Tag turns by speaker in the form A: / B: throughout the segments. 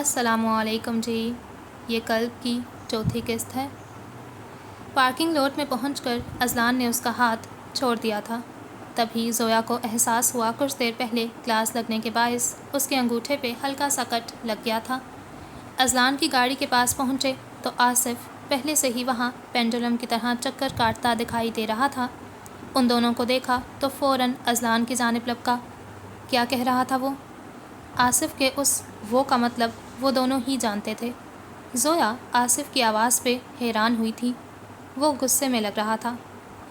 A: السلام علیکم جی، یہ کلب کی چوتھی قسط ہے۔ پارکنگ لوٹ میں پہنچ کر اذلان نے اس کا ہاتھ چھوڑ دیا تھا۔ تبھی زویا کو احساس ہوا کچھ دیر پہلے گلاس لگنے کے باعث اس کے انگوٹھے پہ ہلکا سا کٹ لگ گیا تھا۔ اذلان کی گاڑی کے پاس پہنچے تو آصف پہلے سے ہی وہاں پینڈولم کی طرح چکر کاٹتا دکھائی دے رہا تھا۔ ان دونوں کو دیکھا تو فوراً اذلان کی جانب لپکا۔ کیا کہہ رہا تھا وہ؟ آصف کے اس وہ کا مطلب وہ دونوں ہی جانتے تھے۔ زویا آصف کی آواز پہ حیران ہوئی تھی۔ وہ غصے میں لگ رہا تھا۔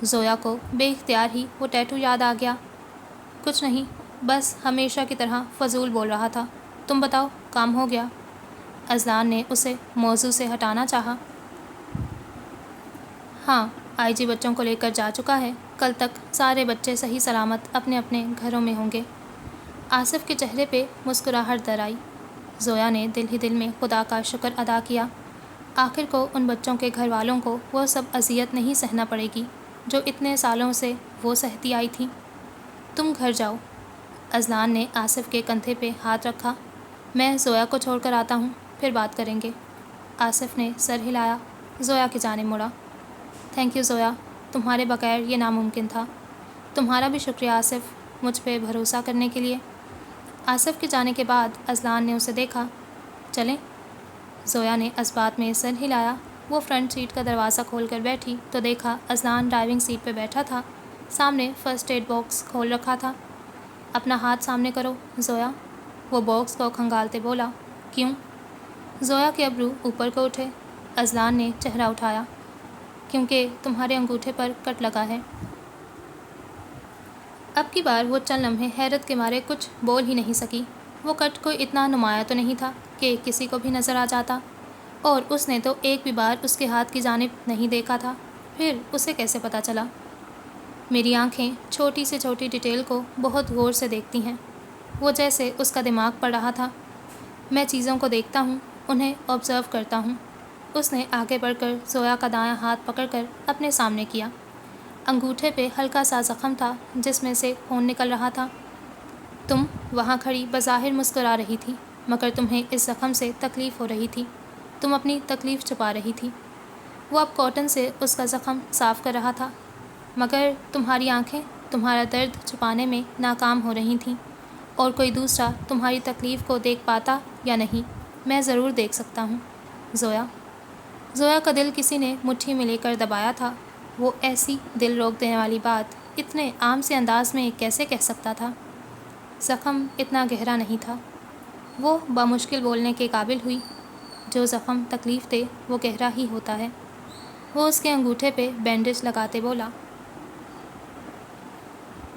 A: زویا کو بے اختیار ہی وہ ٹیٹو یاد آ گیا۔ کچھ نہیں، بس ہمیشہ کی طرح فضول بول رہا تھا۔ تم بتاؤ، کام ہو گیا؟ اذلان نے اسے موضوع سے ہٹانا چاہا۔ ہاں، آئی جی بچوں کو لے کر جا چکا ہے۔ کل تک سارے بچے صحیح سلامت اپنے اپنے گھروں میں ہوں گے۔ آصف کے چہرے پہ مسکراہٹ در آئی۔ زویا نے دل ہی دل میں خدا کا شکر ادا کیا۔ آخر کو ان بچوں کے گھر والوں کو وہ سب اذیت نہیں سہنا پڑے گی جو اتنے سالوں سے وہ سہتی آئی تھی۔ تم گھر جاؤ۔ اذلان نے آصف کے کندھے پہ ہاتھ رکھا۔ میں زویا کو چھوڑ کر آتا ہوں، پھر بات کریں گے۔ آصف نے سر ہلایا، زویا کی جانب مڑا۔ تھینک یو زویا، تمہارے بغیر یہ ناممکن تھا۔ تمہارا بھی شکریہ آصف، مجھ پہ بھروسہ کرنے کے لیے۔ آصف کے جانے کے بعد اذلان نے اسے دیکھا۔ چلیں؟ زویا نے اسبات میں سر ہلایا۔ وہ فرنٹ سیٹ کا دروازہ کھول کر بیٹھی تو دیکھا اذلان ڈرائیونگ سیٹ پہ بیٹھا تھا۔ سامنے فرسٹ ایڈ باکس کھول رکھا تھا۔ اپنا ہاتھ سامنے کرو زویا، وہ باکس کو کھنگالتے بولا۔ کیوں؟ زویا کے ابرو اوپر کو اٹھے۔ اذلان نے چہرہ اٹھایا۔ کیونکہ تمہارے انگوٹھے پر کٹ لگا ہے۔ اب کی بار وہ چند لمحے حیرت کے مارے کچھ بول ہی نہیں سکی۔ وہ کٹ کوئی اتنا نمایاں تو نہیں تھا کہ کسی کو بھی نظر آ جاتا، اور اس نے تو ایک بھی بار اس کے ہاتھ کی جانب نہیں دیکھا تھا۔ پھر اسے کیسے پتہ چلا؟ میری آنکھیں چھوٹی سے چھوٹی ڈیٹیل کو بہت غور سے دیکھتی ہیں۔ وہ جیسے اس کا دماغ پڑھ رہا تھا۔ میں چیزوں کو دیکھتا ہوں، انہیں آبزرو کرتا ہوں۔ اس نے آگے بڑھ کر زویا کا دایاں ہاتھ پکڑ کر اپنے سامنے کیا۔ انگوٹھے پہ ہلکا سا زخم تھا جس میں سے خون نکل رہا تھا۔ تم وہاں کھڑی بظاہر مسکرا رہی تھی، مگر تمہیں اس زخم سے تکلیف ہو رہی تھی۔ تم اپنی تکلیف چھپا رہی تھی۔ وہ اب کاٹن سے اس کا زخم صاف کر رہا تھا۔ مگر تمہاری آنکھیں تمہارا درد چھپانے میں ناکام ہو رہی تھیں، اور کوئی دوسرا تمہاری تکلیف کو دیکھ پاتا یا نہیں؟ میں ضرور دیکھ سکتا ہوں زویا۔ زویا کا دل کسی نے مٹھی میں لے کر دبایا تھا۔ وہ ایسی دل روک دینے والی بات اتنے عام سے انداز میں کیسے کہہ سکتا تھا؟ زخم اتنا گہرا نہیں تھا۔ وہ بامشکل بولنے کے قابل ہوئی۔ جو زخم تکلیف دے وہ گہرا ہی ہوتا ہے۔ وہ اس کے انگوٹھے پہ بینڈیج لگاتے بولا۔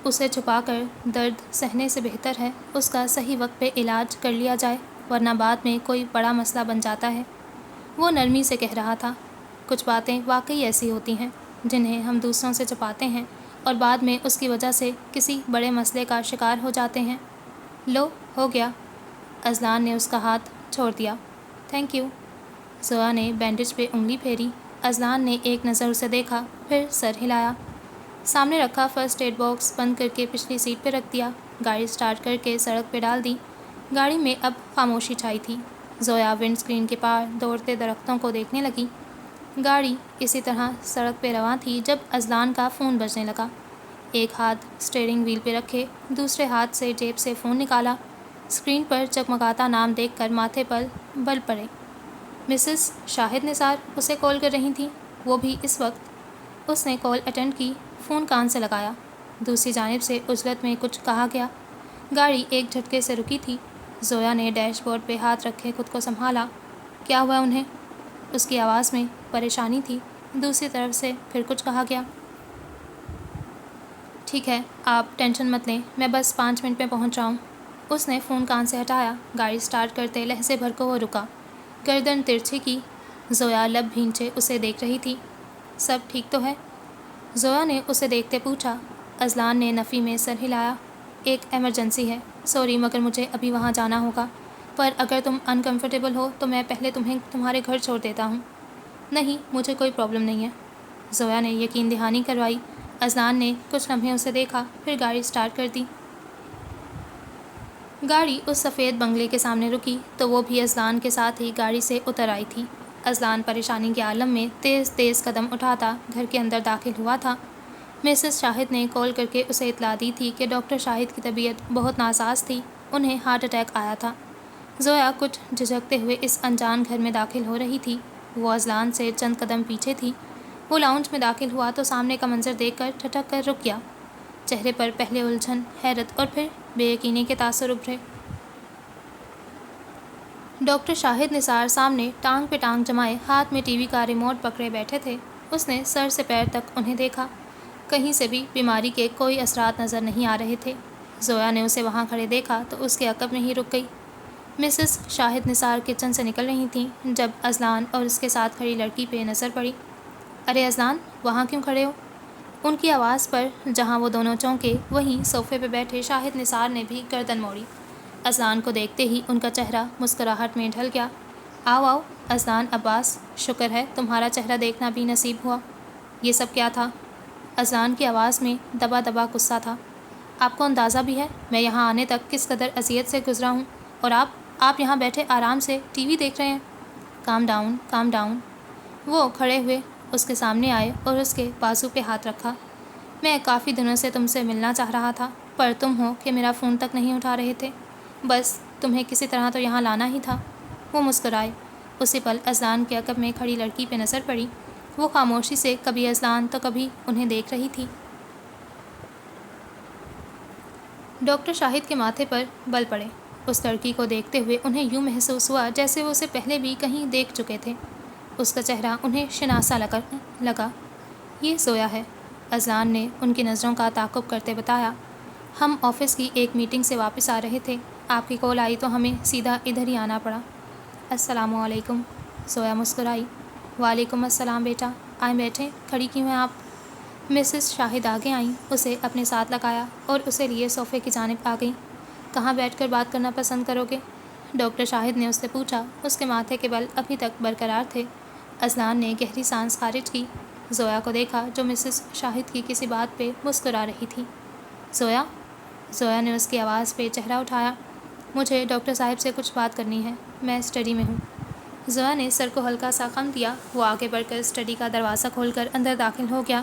A: اسے چھپا کر درد سہنے سے بہتر ہے اس کا صحیح وقت پہ علاج کر لیا جائے، ورنہ بعد میں کوئی بڑا مسئلہ بن جاتا ہے۔ وہ نرمی سے کہہ رہا تھا۔ کچھ باتیں واقعی ایسی ہوتی ہیں جنہیں ہم دوسروں سے چھپاتے ہیں اور بعد میں اس کی وجہ سے کسی بڑے مسئلے کا شکار ہو جاتے ہیں۔ لو، ہو گیا۔ اذلان نے اس کا ہاتھ چھوڑ دیا۔ Thank you. زویا نے بینڈیج پہ انگلی پھیری۔ اذلان نے ایک نظر اسے دیکھا، پھر سر ہلایا۔ سامنے رکھا فرسٹ ایڈ باکس بند کر کے پچھلی سیٹ پہ رکھ دیا۔ گاڑی سٹارٹ کر کے سڑک پہ ڈال دی۔ گاڑی میں اب خاموشی چھائی تھی۔ زویا ونڈ اسکرین کے پار دوڑتے درختوں کو دیکھنے لگی۔ گاڑی اسی طرح سڑک پہ رواں تھی جب اذلان کا فون بجنے لگا۔ ایک ہاتھ اسٹیئرنگ وہیل پہ رکھے، دوسرے ہاتھ سے جیب سے فون نکالا۔ اسکرین پر چکمکاتا نام دیکھ کر ماتھے پر بل پڑے۔ مسز شاہد نثار اسے کال کر رہی تھیں، وہ بھی اس وقت۔ اس نے کال اٹینڈ کی، فون کان سے لگایا۔ دوسری جانب سے عجلت میں کچھ کہا گیا۔ گاڑی ایک جھٹکے سے رکی تھی۔ زویا نے ڈیش بورڈ پہ ہاتھ رکھے خود کو سنبھالا۔ کیا ہوا انہیں؟ اس کی آواز میں پریشانی تھی۔ دوسری طرف سے پھر کچھ کہا گیا۔ ٹھیک ہے، آپ ٹینشن مت لیں، میں بس 5 منٹ میں پہنچ رہا ہوں۔ اس نے فون کان سے ہٹایا۔ گاڑی سٹارٹ کرتے لہجے بھر کو وہ رکا۔ گردن ترچھی کی۔ زویا لب بھینچے اسے دیکھ رہی تھی۔ سب ٹھیک تو ہے؟ زویا نے اسے دیکھتے پوچھا۔ اذلان نے نفی میں سر ہلایا۔ ایک ایمرجنسی ہے، سوری مگر مجھے ابھی وہاں جانا ہوگا، پر اگر تم انکمفرٹیبل ہو تو میں پہلے تمہیں تمہارے گھر چھوڑ دیتا ہوں۔ نہیں، مجھے کوئی پرابلم نہیں ہے، زویا نے یقین دہانی کروائی۔ اذلان نے کچھ لمحے اسے دیکھا، پھر گاڑی سٹارٹ کر دی۔ گاڑی اس سفید بنگلے کے سامنے رکی تو وہ بھی اذلان کے ساتھ ہی گاڑی سے اتر آئی تھی۔ اذلان پریشانی کے عالم میں تیز تیز قدم اٹھاتا گھر کے اندر داخل ہوا تھا۔ مسز شاہد نے کال کر کے اسے اطلاع دی تھی کہ ڈاکٹر شاہد کی طبیعت بہت ناساز تھی، انہیں ہارٹ اٹیک آیا تھا۔ زویا کچھ جھجکتے ہوئے اس انجان گھر میں داخل ہو رہی تھی۔ وہ اذلان سے چند قدم پیچھے تھی۔ وہ لاؤنج میں داخل ہوا تو سامنے کا منظر دیکھ کر ٹھٹک کر رک گیا۔ چہرے پر پہلے الجھن، حیرت اور پھر بے یقینی کے تاثر ابھرے۔ ڈاکٹر شاہد نثار سامنے ٹانگ پہ ٹانگ جمائے ہاتھ میں ٹی وی کا ریموٹ پکڑے بیٹھے تھے۔ اس نے سر سے پیر تک انہیں دیکھا۔ کہیں سے بھی بیماری کے کوئی اثرات نظر نہیں آ رہے تھے۔ زویا نے اسے وہاں کھڑے دیکھا تو اس کے عقب میں ہی رک گئی۔ مسز شاہد نثار کچن سے نکل رہی تھیں جب اذلان اور اس کے ساتھ کھڑی لڑکی پہ نظر پڑی۔ ارے اذلان، وہاں کیوں کھڑے ہو؟ ان کی آواز پر جہاں وہ دونوں چونکے وہیں صوفے پہ بیٹھے شاہد نثار نے بھی گردن موڑی۔ اذلان کو دیکھتے ہی ان کا چہرہ مسکراہٹ میں ڈھل گیا۔ آؤ آؤ اذلان عباس، شکر ہے تمہارا چہرہ دیکھنا بھی نصیب ہوا۔ یہ سب کیا تھا؟ اذلان کی آواز میں دبا دبا غصہ تھا۔ آپ کو اندازہ بھی ہے میں یہاں آنے تک کس قدر اذیت سے گزرا ہوں، اور آپ یہاں بیٹھے آرام سے ٹی وی دیکھ رہے ہیں۔ Calm down, calm down. وہ کھڑے ہوئے اس کے سامنے آئے اور اس کے بازو پہ ہاتھ رکھا۔ میں کافی دنوں سے تم سے ملنا چاہ رہا تھا، پر تم ہو کہ میرا فون تک نہیں اٹھا رہے تھے۔ بس تمہیں کسی طرح تو یہاں لانا ہی تھا۔ وہ مسکرائے۔ اسی پل اذلان کے عقب میں کھڑی لڑکی پہ نظر پڑی۔ وہ خاموشی سے کبھی اذلان تو کبھی انہیں دیکھ رہی تھی۔ ڈاکٹر شاہد کے ماتھے پر بل پڑے۔ اس لڑکی کو دیکھتے ہوئے انہیں یوں محسوس ہوا جیسے وہ اسے پہلے بھی کہیں دیکھ چکے تھے۔ اس کا چہرہ انہیں شناسا لگا۔ یہ زویا ہے، اذلان نے ان کی نظروں کا تعاقب کرتے بتایا۔ ہم آفس کی ایک میٹنگ سے واپس آ رہے تھے، آپ کی کال آئی تو ہمیں سیدھا ادھر ہی آنا پڑا۔ السلام علیکم۔ زویا مسکرائی۔ وعلیکم السلام بیٹا، آئیں بیٹھیں، کھڑی کیوں ہیں آپ؟ مسز شاہد آگے آئیں، اسے اپنے ساتھ لگایا اور اسے لیے صوفے کی جانب آ گئیں۔ کہاں بیٹھ کر بات کرنا پسند کرو گے؟ ڈاکٹر شاہد نے اس سے پوچھا۔ اس کے ماتھے کے بل ابھی تک برقرار تھے۔ اذلان نے گہری سانس خارج کی۔ زویا کو دیکھا جو مسز شاہد کی کسی بات پہ مسکرا رہی تھی۔ زویا؟ زویا نے اس کی آواز پہ چہرہ اٹھایا۔ مجھے ڈاکٹر صاحب سے کچھ بات کرنی ہے، میں اسٹڈی میں ہوں۔ زویا نے سر کو ہلکا سا خم دیا۔ وہ آگے بڑھ کر اسٹڈی کا دروازہ کھول کر اندر داخل ہو گیا۔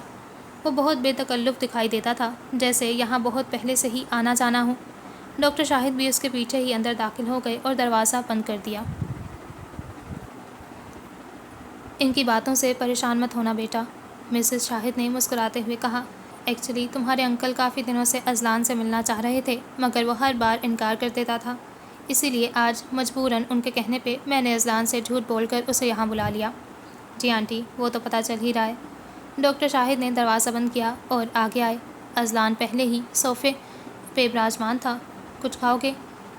A: وہ بہت بے تکلف دکھائی دیتا تھا، جیسے یہاں بہت پہلے سے ہی آنا جانا ہو۔ ڈاکٹر شاہد بھی اس کے پیچھے ہی اندر داخل ہو گئے اور دروازہ بند کر دیا۔ ان کی باتوں سے پریشان مت ہونا بیٹا، مسز شاہد نے مسکراتے ہوئے کہا۔ ایکچولی تمہارے انکل کافی دنوں سے اذلان سے ملنا چاہ رہے تھے، مگر وہ ہر بار انکار کر دیتا تھا، اسی لیے آج مجبوراً ان کے کہنے پہ میں نے اذلان سے جھوٹ بول کر اسے یہاں بلا لیا۔ جی آنٹی، وہ تو پتہ چل ہی رہا ہے۔ ڈاکٹر شاہد نے دروازہ بند کیا اور آگے آئے۔ اذلان پہلے ہی صوفے پہ براجمان تھا۔ کچھ کھاؤ گے؟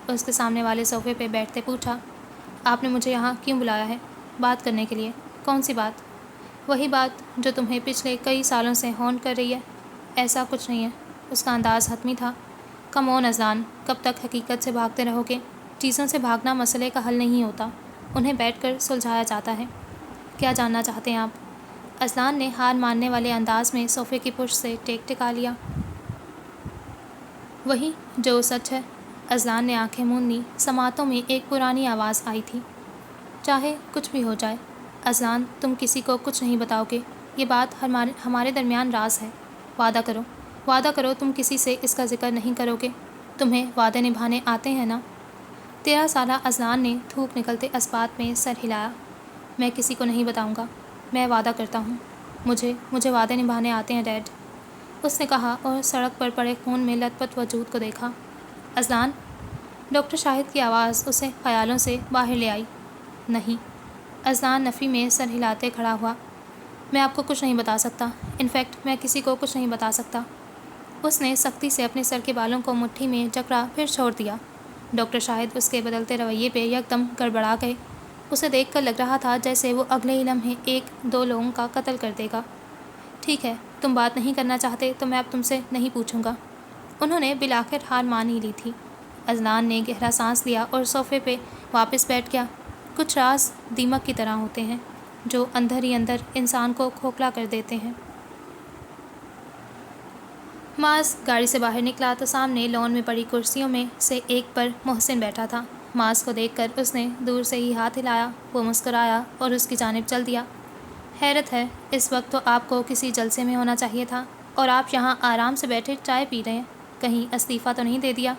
A: اس کے سامنے والے صوفے پہ بیٹھتے پوچھا۔ آپ نے مجھے یہاں کیوں بلایا ہے؟ بات کرنے کے لیے۔ کون سی بات؟ وہی بات جو تمہیں پچھلے کئی سالوں سے ہونٹ کر رہی ہے۔ ایسا کچھ نہیں ہے، اس کا انداز حتمی تھا۔ کم آن اذلان، کب تک حقیقت سے بھاگتے رہو گے؟ چیزوں سے بھاگنا مسئلے کا حل نہیں ہوتا، انہیں بیٹھ کر سلجھایا جاتا ہے۔ کیا جاننا چاہتے ہیں آپ؟ اذلان نے ہار ماننے والے انداز میں صوفے کی پشت سے ٹیک ٹکا لیا۔ وہی جو سچ ہے، اذلان نے آنکھیں موند لیں۔ سماعتوں میں ایک پرانی آواز آئی تھی۔ چاہے کچھ بھی ہو جائے اذلان، تم کسی کو کچھ نہیں بتاؤ گے، یہ بات ہمارے درمیان راز ہے۔ وعدہ کرو تم کسی سے اس کا ذکر نہیں کرو گے۔ تمہیں وعدے نبھانے آتے ہیں نا؟ 13 سالہ اذلان نے تھوک نکلتے اسبات میں سر ہلایا۔ میں کسی کو نہیں بتاؤں گا، میں وعدہ کرتا ہوں، مجھے وعدے نبھانے آتے ہیں ڈیڈ، اس نے کہا اور سڑک پر پڑے خون میں لت پت وجود کو دیکھا۔ اذلان؟ ڈاکٹر شاہد کی آواز اسے خیالوں سے باہر لے آئی۔ نہیں۔ اذلان نفی میں سر ہلاتے کھڑا ہوا۔ میں آپ کو کچھ نہیں بتا سکتا، انفیکٹ میں کسی کو کچھ نہیں بتا سکتا۔ اس نے سختی سے اپنے سر کے بالوں کو مٹھی میں جکڑا پھر چھوڑ دیا۔ ڈاکٹر شاہد اس کے بدلتے رویے پہ یکدم گڑبڑا گئے۔ اسے دیکھ کر لگ رہا تھا جیسے وہ اگلے ہی لمحے 1-2 لوگوں کا قتل کر دے گا۔ ٹھیک ہے، تم بات نہیں کرنا چاہتے تو میں اب تم سے نہیں پوچھوں گا۔ انہوں نے بالآخر ہار مان ہی لی تھی۔ اذلان نے گہرا سانس لیا اور صوفے پہ واپس بیٹھ گیا۔ کچھ راز دیمک کی طرح ہوتے ہیں جو اندر ہی اندر انسان کو کھوکھلا کر دیتے ہیں۔ معاذ گاڑی سے باہر نکلا تو سامنے لان میں پڑی کرسیوں میں سے ایک پر محسن بیٹھا تھا۔ معاذ کو دیکھ کر اس نے دور سے ہی ہاتھ ہلایا۔ وہ مسکرایا اور اس کی جانب چل دیا۔ حیرت ہے، اس وقت تو آپ کو کسی جلسے میں ہونا چاہیے تھا اور آپ یہاں آرام سے بیٹھے چائے پی رہے ہیں، کہیں استعفیٰ تو نہیں دے دیا؟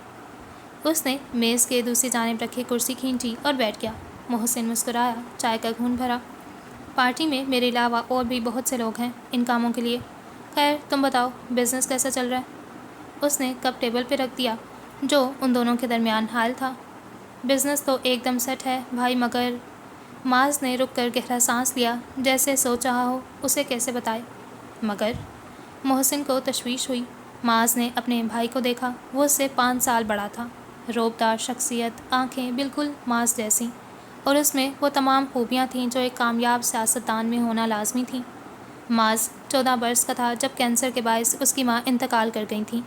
A: اس نے میز کے دوسری جانب رکھی کرسی کھینچی اور بیٹھ گیا۔ محسن مسکرایا، چائے کا گھونٹ بھرا۔ پارٹی میں میرے علاوہ اور بھی بہت سے لوگ ہیں ان کاموں کے لیے۔ خیر تم بتاؤ، بزنس کیسا چل رہا ہے؟ اس نے کپ ٹیبل پہ رکھ دیا جو ان دونوں کے درمیان حائل تھا۔ بزنس تو ایک دم سیٹ ہے بھائی، مگر معاذ نے رک کر گہرا سانس لیا، جیسے سوچ رہا ہو اسے کیسے بتائے۔ مگر محسن کو تشویش ہوئی۔ معاذ نے اپنے بھائی کو دیکھا۔ وہ اس سے 5 سال بڑا تھا، رعبدار شخصیت، آنکھیں بالکل معاذ جیسی، اور اس میں وہ تمام خوبیاں تھیں جو ایک کامیاب سیاستدان میں ہونا لازمی تھیں۔ معاذ 14 برس کا تھا جب کینسر کے باعث اس کی ماں انتقال کر گئی تھیں۔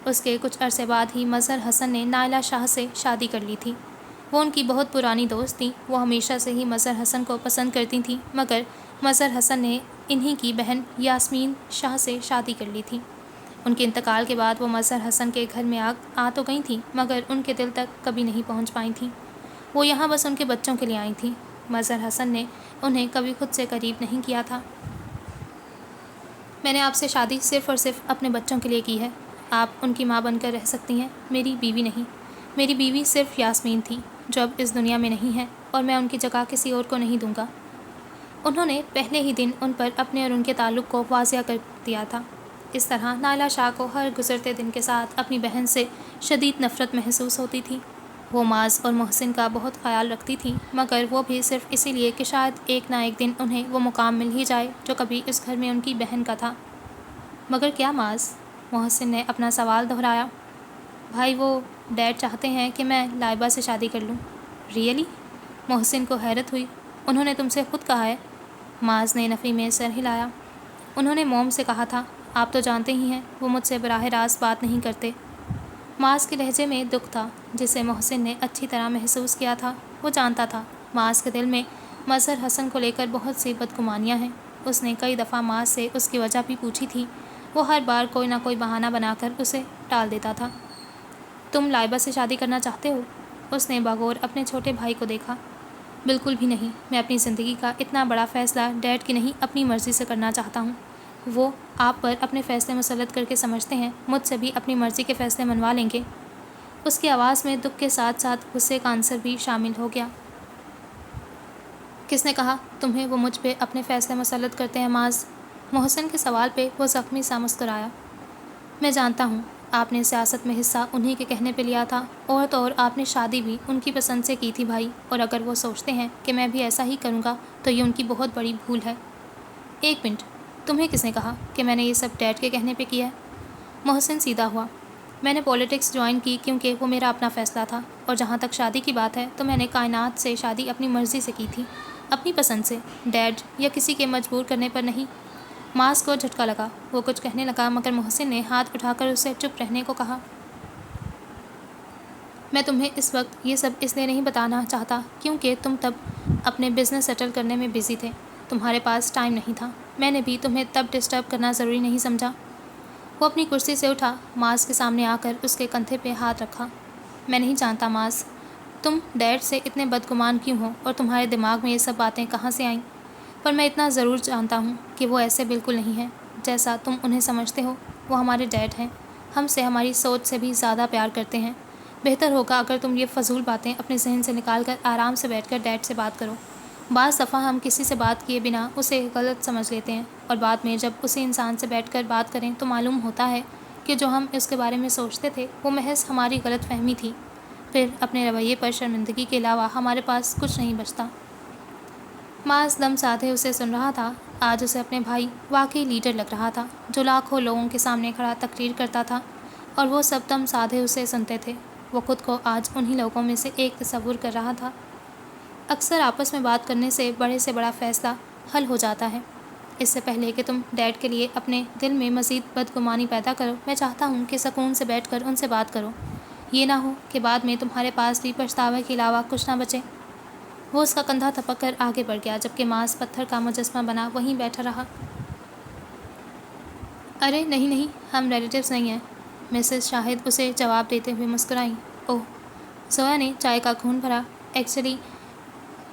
A: اس کے کچھ عرصے بعد ہی مظہر حسن نے نائلہ شاہ سے شادی کر لی تھی۔ وہ ان کی بہت پرانی دوست تھیں۔ وہ ہمیشہ سے ہی مظہر حسن کو پسند کرتی تھیں، مگر مظہر حسن نے انہی کی بہن یاسمین شاہ سے شادی کر لی تھی۔ ان کے انتقال کے بعد وہ مظہر حسن کے گھر میں آ تو گئی تھیں، مگر ان کے دل تک کبھی نہیں پہنچ پائی تھیں۔ وہ یہاں بس ان کے بچوں کے لیے آئی تھیں۔ مظہر حسن نے انہیں کبھی خود سے قریب نہیں کیا تھا۔ میں نے آپ سے شادی صرف اور صرف اپنے بچوں کے لیے کی ہے۔ آپ ان کی ماں بن کر رہ سکتی ہیں، میری بیوی نہیں۔ میری بیوی صرف یاسمین تھی جو اب اس دنیا میں نہیں ہے، اور میں ان کی جگہ کسی اور کو نہیں دوں گا۔ انہوں نے پہلے ہی دن ان پر اپنے اور ان کے تعلق کو واضح کر دیا تھا۔ اس طرح نائلہ شاہ کو ہر گزرتے دن کے ساتھ اپنی بہن سے شدید نفرت محسوس ہوتی تھی۔ وہ معاذ اور محسن کا بہت خیال رکھتی تھی، مگر وہ بھی صرف اسی لیے کہ شاید ایک نہ ایک دن انہیں وہ مقام مل ہی جائے جو کبھی اس گھر میں ان کی بہن کا تھا۔ مگر کیا معاذ؟ محسن نے اپنا سوال دہرایا۔ بھائی وہ ڈیڈ چاہتے ہیں کہ میں لائبہ سے شادی کر لوں۔ ریئلی؟ محسن کو حیرت ہوئی۔ انہوں نے تم سے خود کہا ہے؟ معاذ نے نفی میں سر ہلایا۔ انہوں نے موم سے کہا تھا، آپ تو جانتے ہی ہیں وہ مجھ سے براہ راست بات نہیں کرتے۔ معاذ کے لہجے میں دکھ تھا جسے محسن نے اچھی طرح محسوس کیا تھا۔ وہ جانتا تھا معاذ کے دل میں مظہر حسن کو لے کر بہت سی بدگمانیاں ہیں۔ اس نے کئی دفعہ معاذ سے اس کی وجہ بھی پوچھی تھی۔ وہ ہر بار کوئی نہ کوئی بہانہ بنا کر اسے ٹال دیتا تھا۔ تم لائبہ سے شادی کرنا چاہتے ہو؟ اس نے بغور اپنے چھوٹے بھائی کو دیکھا۔ بالکل بھی نہیں، میں اپنی زندگی کا اتنا بڑا فیصلہ ڈیڈ کی نہیں اپنی مرضی سے کرنا چاہتا ہوں۔ وہ آپ پر اپنے فیصلے مسلط کر کے سمجھتے ہیں مجھ سے بھی اپنی مرضی کے فیصلے منوا لیں گے۔ اس کی آواز میں دکھ کے ساتھ ساتھ غصے کا عنصر بھی شامل ہو گیا۔ کس نے کہا تمہیں وہ مجھ پہ اپنے فیصلے مسلط کرتے ہیں معاذ؟ محسن کے سوال پہ وہ زخمی سا مسکرایا۔ میں جانتا ہوں آپ نے سیاست میں حصہ انہی کے کہنے پہ لیا تھا، اور تو اور آپ نے شادی بھی ان کی پسند سے کی تھی بھائی، اور اگر وہ سوچتے ہیں کہ میں بھی ایسا ہی کروں گا تو یہ ان کی بہت بڑی بھول ہے۔ ایک منٹ، تمہیں کس نے کہا کہ میں نے یہ سب ڈیڈ کے کہنے پہ کیا ہے؟ محسن سیدھا ہوا۔ میں نے پولیٹکس جوائن کی کیونکہ وہ میرا اپنا فیصلہ تھا، اور جہاں تک شادی کی بات ہے تو میں نے کائنات سے شادی اپنی مرضی سے کی تھی، اپنی پسند سے، ڈیڈ یا کسی کے مجبور کرنے پر نہیں۔ معاذ کو جھٹکا لگا۔ وہ کچھ کہنے لگا مگر محسن نے ہاتھ اٹھا کر اسے چپ رہنے کو کہا۔ میں تمہیں اس وقت یہ سب اس لیے نہیں بتانا چاہتا کیونکہ تم تب اپنے بزنس سیٹل کرنے میں بزی تھے، تمہارے پاس ٹائم نہیں تھا۔ میں نے بھی تمہیں تب ڈسٹرب کرنا ضروری نہیں سمجھا۔ وہ اپنی کرسی سے اٹھا، معاذ کے سامنے آ کر اس کے کندھے پہ ہاتھ رکھا۔ میں نہیں جانتا معاذ، تم ڈیڈ سے اتنے بدگمان کیوں ہو اور تمہارے دماغ میں یہ سب باتیں کہاں سے آئیں، پر میں اتنا ضرور جانتا ہوں کہ وہ ایسے بالکل نہیں ہیں جیسا تم انہیں سمجھتے ہو۔ وہ ہمارے ڈیڈ ہیں، ہم سے ہماری سوچ سے بھی زیادہ پیار کرتے ہیں۔ بہتر ہوگا اگر تم یہ فضول باتیں اپنے ذہن سے نکال کر آرام سے بیٹھ کر ڈیڈ سے بات کرو۔ بعض دفعہ ہم کسی سے بات کیے بنا اسے غلط سمجھ لیتے ہیں، اور بعد میں جب اسی انسان سے بیٹھ کر بات کریں تو معلوم ہوتا ہے کہ جو ہم اس کے بارے میں سوچتے تھے وہ محض ہماری غلط فہمی تھی۔ پھر اپنے رویے پر شرمندگی کے علاوہ ہمارے پاس کچھ نہیں بچتا۔ معاذ دم سادھے اسے سن رہا تھا۔ آج اسے اپنے بھائی واقعی لیڈر لگ رہا تھا جو لاکھوں لوگوں کے سامنے کھڑا تقریر کرتا تھا، اور وہ سب دم سادھے اسے سنتے تھے۔ وہ خود کو آج انہی لوگوں میں سے ایک تصور کر رہا تھا۔ اکثر آپس میں بات کرنے سے بڑا فیصلہ حل ہو جاتا ہے۔ اس سے پہلے کہ تم ڈیڈ کے لیے اپنے دل میں مزید بدگمانی پیدا کرو، میں چاہتا ہوں کہ سکون سے بیٹھ کر ان سے بات کرو۔ یہ نہ ہو کہ بعد میں تمہارے پاس بھی پچھتاوے کے علاوہ کچھ نہ بچے۔ وہ اس کا کندھا تھپک کر آگے بڑھ گیا، جبکہ معاذ پتھر کا مجسمہ بنا وہیں بیٹھا رہا۔ ارے نہیں نہیں، ہم ریلیٹیوز نہیں ہیں، مسز شاہد اسے جواب دیتے ہوئے مسکرائیں۔ اوہ، زویا نے چائے کا گھونٹ بھرا۔ ایکچولی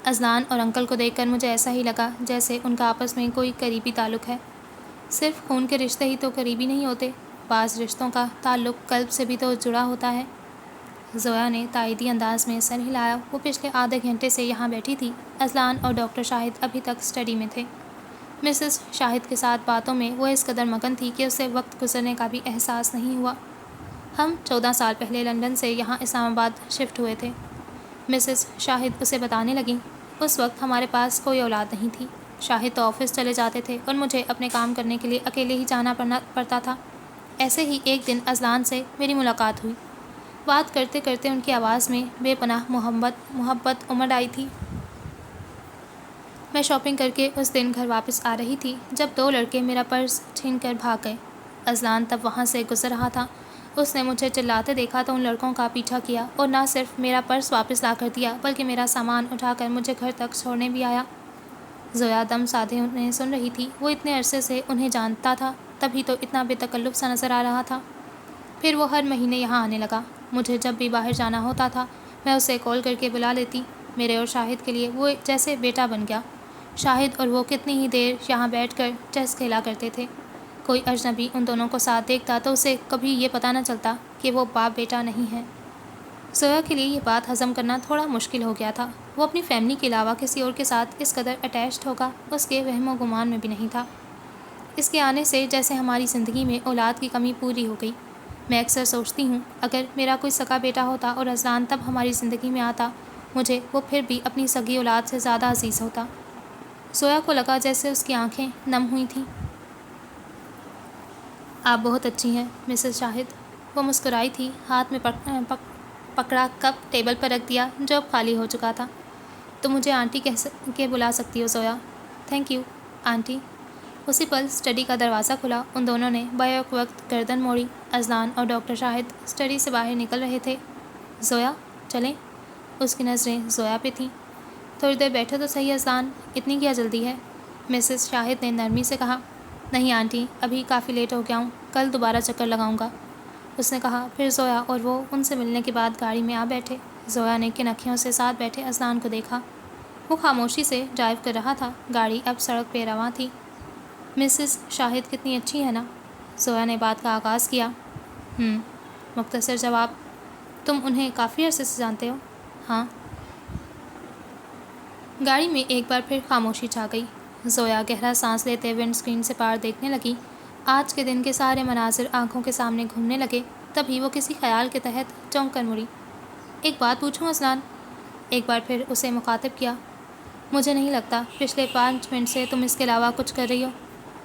A: اذلان اور انکل کو دیکھ کر مجھے ایسا ہی لگا جیسے ان کا آپس میں کوئی قریبی تعلق ہے۔ صرف خون کے رشتے ہی تو قریبی نہیں ہوتے، بعض رشتوں کا تعلق قلب سے بھی تو جڑا ہوتا ہے۔ زویا نے تائیدی انداز میں سر ہلایا۔ وہ پچھلے آدھے گھنٹے سے یہاں بیٹھی تھی۔ اذلان اور ڈاکٹر شاہد ابھی تک اسٹڈی میں تھے۔ مسز شاہد کے ساتھ باتوں میں وہ اس قدر مگن تھی کہ اسے وقت گزرنے کا بھی احساس نہیں ہوا۔ ہم 14 سال پہلے لندن سے یہاں اسلام آباد شفٹ ہوئے تھے، مسز شاہد اسے بتانے لگیں۔ اس وقت ہمارے پاس کوئی اولاد نہیں تھی۔ شاہد تو آفس چلے جاتے تھے اور مجھے اپنے کام کرنے کے لیے اکیلے ہی جانا پڑتا تھا۔ ایسے ہی ایک دن اذلان سے میری ملاقات ہوئی۔ بات کرتے کرتے ان کی آواز میں بے پناہ محبت امڑ آئی تھی۔ میں شاپنگ کر کے اس دن گھر واپس آ رہی تھی جب 2 لڑکے میرا پرس چھین کر بھاگ گئے۔ اذلان تب وہاں سے گزر رہا تھا۔ اس نے مجھے چلاتے دیکھا تو ان لڑکوں کا پیچھا کیا اور نہ صرف میرا پرس واپس لا کر دیا بلکہ میرا سامان اٹھا کر مجھے گھر تک چھوڑنے بھی آیا۔ زویا دم سادھے انہیں سن رہی تھی۔ وہ اتنے عرصے سے انہیں جانتا تھا، تبھی تو اتنا بے تکلف سا نظر آ رہا تھا۔ پھر وہ ہر مہینے یہاں آنے لگا۔ مجھے جب بھی باہر جانا ہوتا تھا میں اسے کال کر کے بلا لیتی۔ میرے اور شاہد کے لیے وہ جیسے بیٹا بن گیا۔ شاہد اور وہ کتنی ہی دیر یہاں بیٹھ کر چیس کھیلا کرتے تھے۔ کوئی اجنبی ان دونوں کو ساتھ دیکھتا تو اسے کبھی یہ پتہ نہ چلتا کہ وہ باپ بیٹا نہیں ہے۔ زویا کے لیے یہ بات ہضم کرنا تھوڑا مشکل ہو گیا تھا۔ وہ اپنی فیملی کے علاوہ کسی اور کے ساتھ اس قدر اٹیچڈ ہوگا اس کے وہم و گمان میں بھی نہیں تھا۔ اس کے آنے سے جیسے ہماری زندگی میں اولاد کی کمی پوری ہو گئی۔ میں اکثر سوچتی ہوں اگر میرا کوئی سگا بیٹا ہوتا اور اذلان تب ہماری زندگی میں آتا، مجھے وہ پھر بھی اپنی سگی اولاد سے زیادہ عزیز ہوتا۔ زویا کو لگا جیسے اس کی آنکھیں نم ہوئی تھیں۔ آپ بہت اچھی ہیں مسز شاہد، وہ مسکرائی تھی۔ ہاتھ میں پکڑا کپ ٹیبل پر رکھ دیا جو اب خالی ہو چکا تھا۔ تم مجھے آنٹی کہہ کے بلا سکتی ہو زویا۔ Thank you aunty. اسی پل اسٹڈی کا دروازہ کھلا۔ ان دونوں نے بیک وقت گردن موڑی۔ اذلان اور ڈاکٹر شاہد اسٹڈی سے باہر نکل رہے تھے۔ زویا چلیں؟ اس کی نظریں زویا پہ تھیں۔ تھوڑی دیر بیٹھو تو صحیح اذلان، اتنی کیا جلدی ہے؟ مسز شاہد نے نرمی سے کہا۔ نہیں آنٹی، ابھی کافی لیٹ ہو گیا ہوں، کل دوبارہ چکر لگاؤں گا، اس نے کہا۔ پھر زویا اور وہ ان سے ملنے کے بعد گاڑی میں آ بیٹھے۔ زویا نے کن اکھیوں سے ساتھ بیٹھے اذلان کو دیکھا۔ وہ خاموشی سے ڈرائیو کر رہا تھا۔ گاڑی اب سڑک پہ رواں تھی۔ مسز شاہد کتنی اچھی ہے نا؟ زویا نے بات کا آغاز کیا۔ مختصر جواب۔ تم انہیں کافی عرصے سے جانتے ہو؟ ہاں۔ گاڑی میں ایک بار پھر خاموشی چھا گئی۔ زویا گہرا سانس لیتے ونڈ اسکرین سے پار دیکھنے لگی۔ آج کے دن کے سارے مناظر آنکھوں کے سامنے گھومنے لگے۔ تبھی وہ کسی خیال کے تحت چونک کر مڑی۔ ایک بات پوچھوں اذلان؟ ایک بار پھر اسے مخاطب کیا۔ مجھے نہیں لگتا پچھلے 5 منٹ سے تم اس کے علاوہ کچھ کر رہی ہو،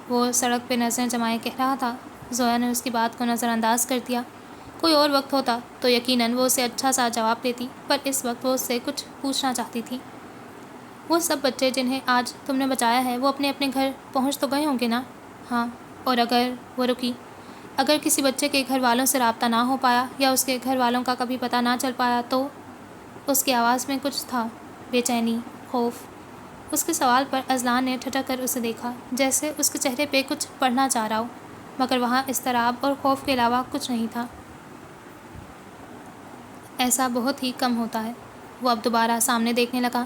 A: وہ سڑک پہ نظریں جمائے کہہ رہا تھا۔ زویا نے اس کی بات کو نظر انداز کر دیا۔ کوئی اور وقت ہوتا تو یقیناً وہ اسے اچھا سا جواب دیتی، پر اس وقت وہ اس سے کچھ پوچھنا چاہتی تھی۔ وہ سب بچے جنہیں آج تم نے بچایا ہے وہ اپنے اپنے گھر پہنچ تو گئے ہوں گے نا؟ ہاں۔ اور اگر وہ رکی، اگر کسی بچے کے گھر والوں سے رابطہ نہ ہو پایا یا اس کے گھر والوں کا کبھی پتہ نہ چل پایا تو؟ اس کی آواز میں کچھ تھا، بے چینی، خوف۔ اس کے سوال پر اذلان نے ٹھٹک کر اسے دیکھا، جیسے اس کے چہرے پہ کچھ پڑھنا چاہ رہا ہو، مگر وہاں اضطراب اور خوف کے علاوہ کچھ نہیں تھا۔ ایسا بہت ہی کم ہوتا ہے، وہ اب دوبارہ سامنے دیکھنے لگا۔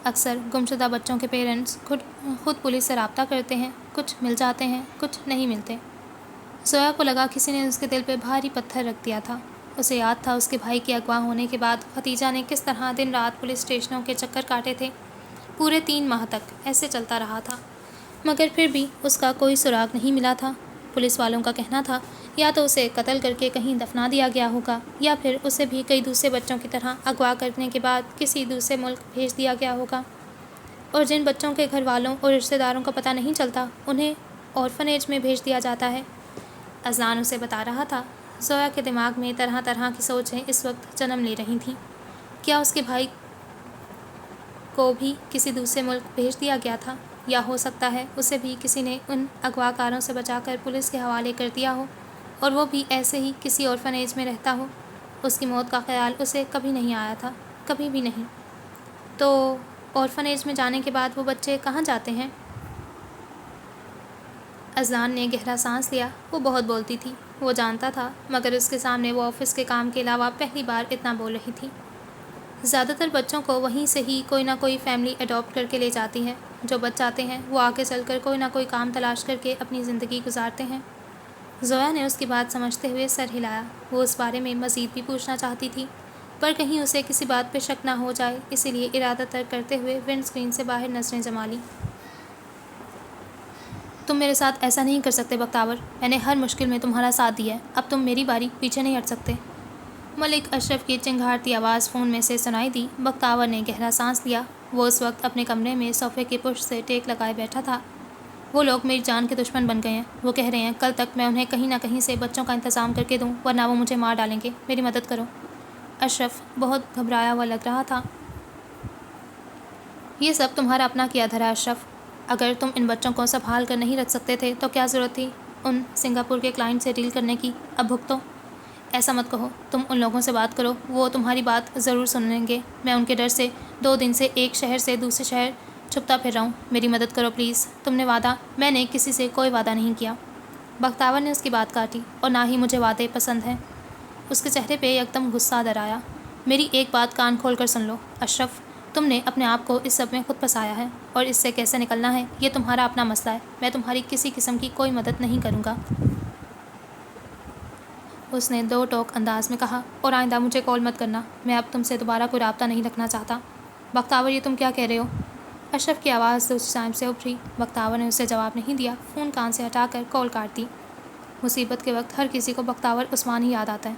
A: اکثر گمشدہ بچوں کے پیرنٹس خود پولیس سے رابطہ کرتے ہیں، کچھ مل جاتے ہیں، کچھ نہیں ملتے۔ زویا کو لگا کسی نے اس کے دل پہ بھاری پتھر رکھ دیا تھا۔ اسے یاد تھا اس کے بھائی کے اغوا ہونے کے بعد ختیجہ نے کس طرح دن رات پولیس اسٹیشنوں کے چکر کاٹے تھے۔ پورے 3 ماہ تک ایسے چلتا رہا تھا، مگر پھر بھی اس کا کوئی سراغ نہیں ملا تھا۔ پولیس والوں کا کہنا تھا یا تو اسے قتل کر کے کہیں دفنا دیا گیا ہوگا یا پھر اسے بھی کئی دوسرے بچوں کی طرح اغوا کرنے کے بعد کسی دوسرے ملک بھیج دیا گیا ہوگا، اور جن بچوں کے گھر والوں اور رشتہ داروں کا پتہ نہیں چلتا انہیں اورفنیج میں بھیج دیا جاتا ہے۔ اذلان اسے بتا رہا تھا۔ زویا کے دماغ میں طرح طرح کی سوچیں اس وقت جنم لے رہی تھیں۔ کیا اس کے بھائی کو بھی کسی دوسرے ملک بھیج دیا گیا تھا، یا ہو سکتا ہے اسے بھی کسی نے ان اغوا کاروں سے بچا کر پولیس کے حوالے کر دیا ہو اور وہ بھی ایسے ہی کسی اورفنیج میں رہتا ہو۔ اس کی موت کا خیال اسے کبھی نہیں آیا تھا، کبھی بھی نہیں۔ تو اورفنیج میں جانے کے بعد وہ بچے کہاں جاتے ہیں؟ اذلان نے گہرا سانس لیا۔ وہ بہت بولتی تھی، وہ جانتا تھا، مگر اس کے سامنے وہ آفس کے کام کے علاوہ پہلی بار اتنا بول رہی تھی۔ زیادہ تر بچوں کو وہیں سے ہی کوئی نہ کوئی فیملی اڈاپٹ کر کے لے جاتی ہے۔ جو بچ آتے ہیں وہ آگے چل کر کوئی نہ کوئی کام تلاش کر کے اپنی زندگی گزارتے ہیں۔ زویا نے اس کی بات سمجھتے ہوئے سر ہلایا۔ وہ اس بارے میں مزید بھی پوچھنا چاہتی تھی، پر کہیں اسے کسی بات پہ شک نہ ہو جائے، اسی لیے ارادہ ترک کرتے ہوئے ونڈ اسکرین سے باہر نظریں جما لیں۔ تم میرے ساتھ ایسا نہیں کر سکتے بختیور، میں نے ہر مشکل میں تمہارا ساتھ دیا ہے، اب تم میری باری پیچھے نہیں ہٹ سکتے۔ ملک اشرف کی چنگھاڑتی آواز فون میں سے سنائی دی۔ بختیور نے گہرا سانس لیا۔ وہ اس وقت اپنے کمرے میں صوفے کے پشت سے ٹیک لگائے بیٹھا تھا۔ وہ لوگ میری جان کے دشمن بن گئے ہیں۔ وہ کہہ رہے ہیں کل تک میں انہیں کہیں نہ کہیں سے بچوں کا انتظام کر کے دوں، ورنہ وہ مجھے مار ڈالیں گے، میری مدد کرو۔ اشرف بہت گھبرایا ہوا لگ رہا تھا۔ یہ سب تمہارا اپنا کیا دھرا ہے اشرف، اگر تم ان بچوں کو سنبھال کر نہیں رکھ سکتے تھے تو کیا ضرورت تھی ان سنگاپور کے کلائنٹ سے ڈیل کرنے کی؟ اب بھگتو۔ ایسا مت کہو، تم ان لوگوں سے بات کرو، وہ تمہاری بات ضرور سنیں گے۔ میں ان کے ڈر سے 2 دن سے ایک شہر سے دوسرے شہر چھپتا پھر رہا ہوں، میری مدد کرو پلیز۔ تم نے وعدہ؟ میں نے کسی سے کوئی وعدہ نہیں کیا۔ بختیور نے اس کی بات کاٹی، اور نہ ہی مجھے وعدے پسند ہیں۔ اس کے چہرے پہ یکدم غصہ در آیا۔ میری ایک بات کان کھول کر سن لو اشرف، تم نے اپنے آپ کو اس سب میں خود پھنسایا ہے، اور اس سے کیسے نکلنا ہے یہ تمہارا اپنا مسئلہ ہے۔ میں تمہاری کسی قسم کی کوئی مدد نہیں کروں گا۔ اس نے 2 ٹوک انداز میں کہا، اور آئندہ مجھے کال مت کرنا، میں اب تم سے دوبارہ کوئی رابطہ نہیں رکھنا چاہتا۔ بختیور یہ تم کیا کہہ رہے ہو؟ اشرف کی آواز دوسری جانب سے ابھری۔ بختیور نے اسے جواب نہیں دیا، فون کان سے ہٹا کر کال کاٹ دی۔ مصیبت کے وقت ہر کسی کو بختیور عثمان ہی یاد آتا ہے۔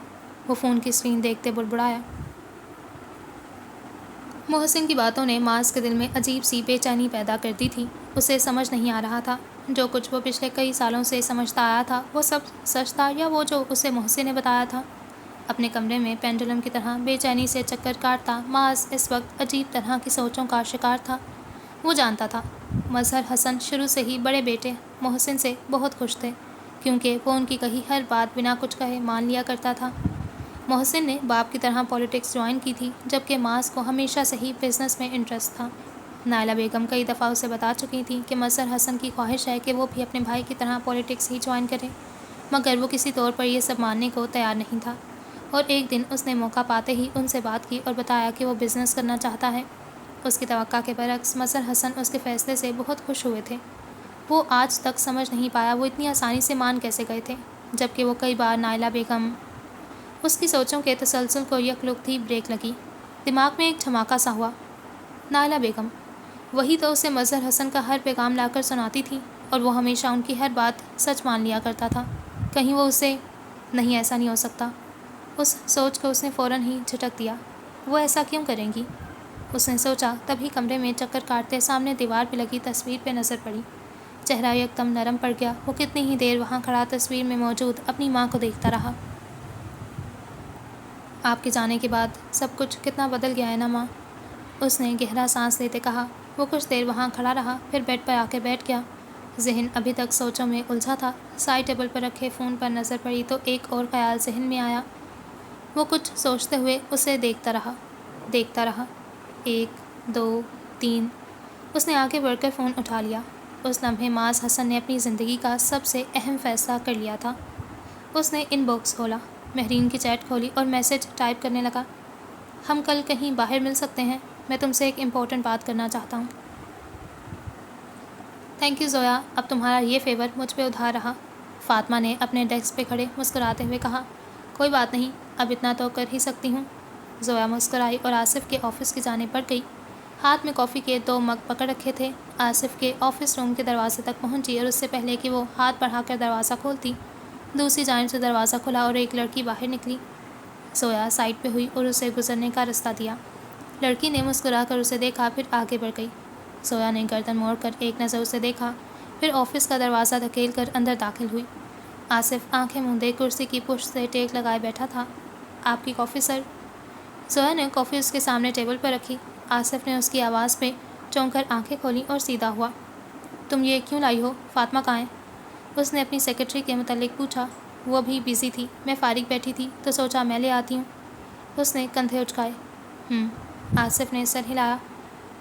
A: وہ فون کی اسکرین دیکھتے بڑبڑایا۔ محسن کی باتوں نے معاذ کے دل میں عجیب سی بے چینی پیدا کر دی تھی۔ اسے سمجھ نہیں آ رہا تھا، جو کچھ وہ پچھلے کئی سالوں سے سمجھتا آیا تھا وہ سب سچ تھا، یا وہ جو اسے محسن نے بتایا تھا۔ اپنے کمرے میں پینڈولم کی طرح بے چینی سے چکر کاٹتا معاذ اس وقت عجیب طرح کی سوچوں کا شکار تھا۔ وہ جانتا تھا مظہر حسن شروع سے ہی بڑے بیٹے محسن سے بہت خوش تھے، کیونکہ وہ ان کی کہی ہر بات بنا کچھ کہے مان لیا کرتا تھا۔ محسن نے باپ کی طرح پالیٹکس جوائن کی تھی، جبکہ معاذ کو ہمیشہ سے ہی بزنس میں انٹرسٹ تھا۔ نائلہ بیگم کئی دفعہ اسے بتا چکی تھیں کہ مظہر حسن کی خواہش ہے کہ وہ بھی اپنے بھائی کی طرح پالیٹکس ہی جوائن کرے، مگر وہ کسی طور پر یہ سب ماننے کو تیار نہیں تھا۔ اور ایک دن اس نے موقع پاتے ہی ان سے بات کی اور بتایا کہ وہ بزنس کرنا چاہتا ہے۔ اس کی توقع کے برعکس مظہر حسن اس کے فیصلے سے بہت خوش ہوئے تھے۔ وہ آج تک سمجھ نہیں پایا وہ اتنی آسانی سے مان کیسے گئے تھے، جبکہ وہ کئی بار نائلہ بیگم۔ اس کی سوچوں کے تسلسل کو یکلخت ہی بریک لگی۔ دماغ میں ایک دھماکہ سا ہوا۔ نائلہ بیگم، وہی تو اسے مظہر حسن کا ہر پیغام لا کر سناتی تھی، اور وہ ہمیشہ ان کی ہر بات سچ مان لیا کرتا تھا۔ کہیں وہ اسے… نہیں، ایسا نہیں ہو سکتا۔ اس سوچ کو اس نے فوراً ہی جھٹک دیا۔ وہ ایسا کیوں کریں گی؟ اس نے سوچا، تبھی کمرے میں چکر کاٹتے سامنے دیوار پہ لگی تصویر پہ نظر پڑی۔ چہرہ یکدم نرم پڑ گیا۔ وہ کتنی ہی دیر وہاں کھڑا تصویر میں موجود اپنی ماں کو دیکھتا رہا۔ آپ کے جانے کے بعد سب کچھ کتنا بدل گیا ہے نا ماں، اس نے گہرا سانس لیتے کہا۔ وہ کچھ دیر وہاں کھڑا رہا، پھر بیڈ پر آ کے بیٹھ گیا۔ ذہن ابھی تک سوچوں میں الجھا تھا۔ سائڈ ٹیبل پر رکھے فون پر نظر پڑی تو ایک اور خیال ذہن میں آیا۔ وہ کچھ سوچتے ہوئے اسے دیکھتا رہا۔ 1 2 3، اس نے آگے بڑھ کر فون اٹھا لیا۔ اس لمحے معاذ حسن نے اپنی زندگی کا سب سے اہم فیصلہ کر لیا تھا۔ اس نے ان باکس کھولا، مہرین کی چیٹ کھولی اور میسج ٹائپ کرنے لگا۔ ہم کل کہیں باہر مل سکتے ہیں، میں تم سے ایک امپورٹنٹ بات کرنا چاہتا ہوں۔ تھینک یو زویا، اب تمہارا یہ فیور مجھ پہ ادھار رہا، فاطمہ نے اپنے ڈیسک پہ کھڑے مسکراتے ہوئے کہا۔ کوئی بات نہیں، اب اتنا تو کر ہی سکتی ہوں۔ زویا مسکرائی اور آصف کے آفس کی جانب بڑھ گئی۔ ہاتھ میں کافی کے 2 مگ پکڑ رکھے تھے۔ آصف کے آفس روم کے دروازے تک پہنچی اور اس سے پہلے کہ وہ ہاتھ بڑھا کر دروازہ کھولتی، دوسری جانب سے دروازہ کھلا اور ایک لڑکی باہر نکلی۔ زویا سائڈ پہ ہوئی اور اسے گزرنے کا راستہ دیا۔ لڑکی نے مسکرا کر اسے دیکھا، پھر آگے بڑھ گئی۔ زویا نے گردن موڑ کر ایک نظر اسے دیکھا، پھر آفس کا دروازہ دھکیل کر اندر داخل ہوئی۔ آصف آنکھیں موندے کرسی کی پشت سے ٹیک لگائے بیٹھا تھا۔ آپ کی کافی سر۔ زویا نے کافی اس کے سامنے ٹیبل پر رکھی۔ آصف نے اس کی آواز پہ چونک کر آنکھیں کھولیں اور سیدھا ہوا۔ تم یہ کیوں لائی ہو؟ فاطمہ کہاں ہے؟ اس نے اپنی سیکرٹری کے متعلق پوچھا۔ وہ ابھی بیزی تھی، میں فارغ بیٹھی تھی تو سوچا میں لے آتی ہوں۔ اس نے کندھے اچکائے۔ آصف نے سر ہلایا۔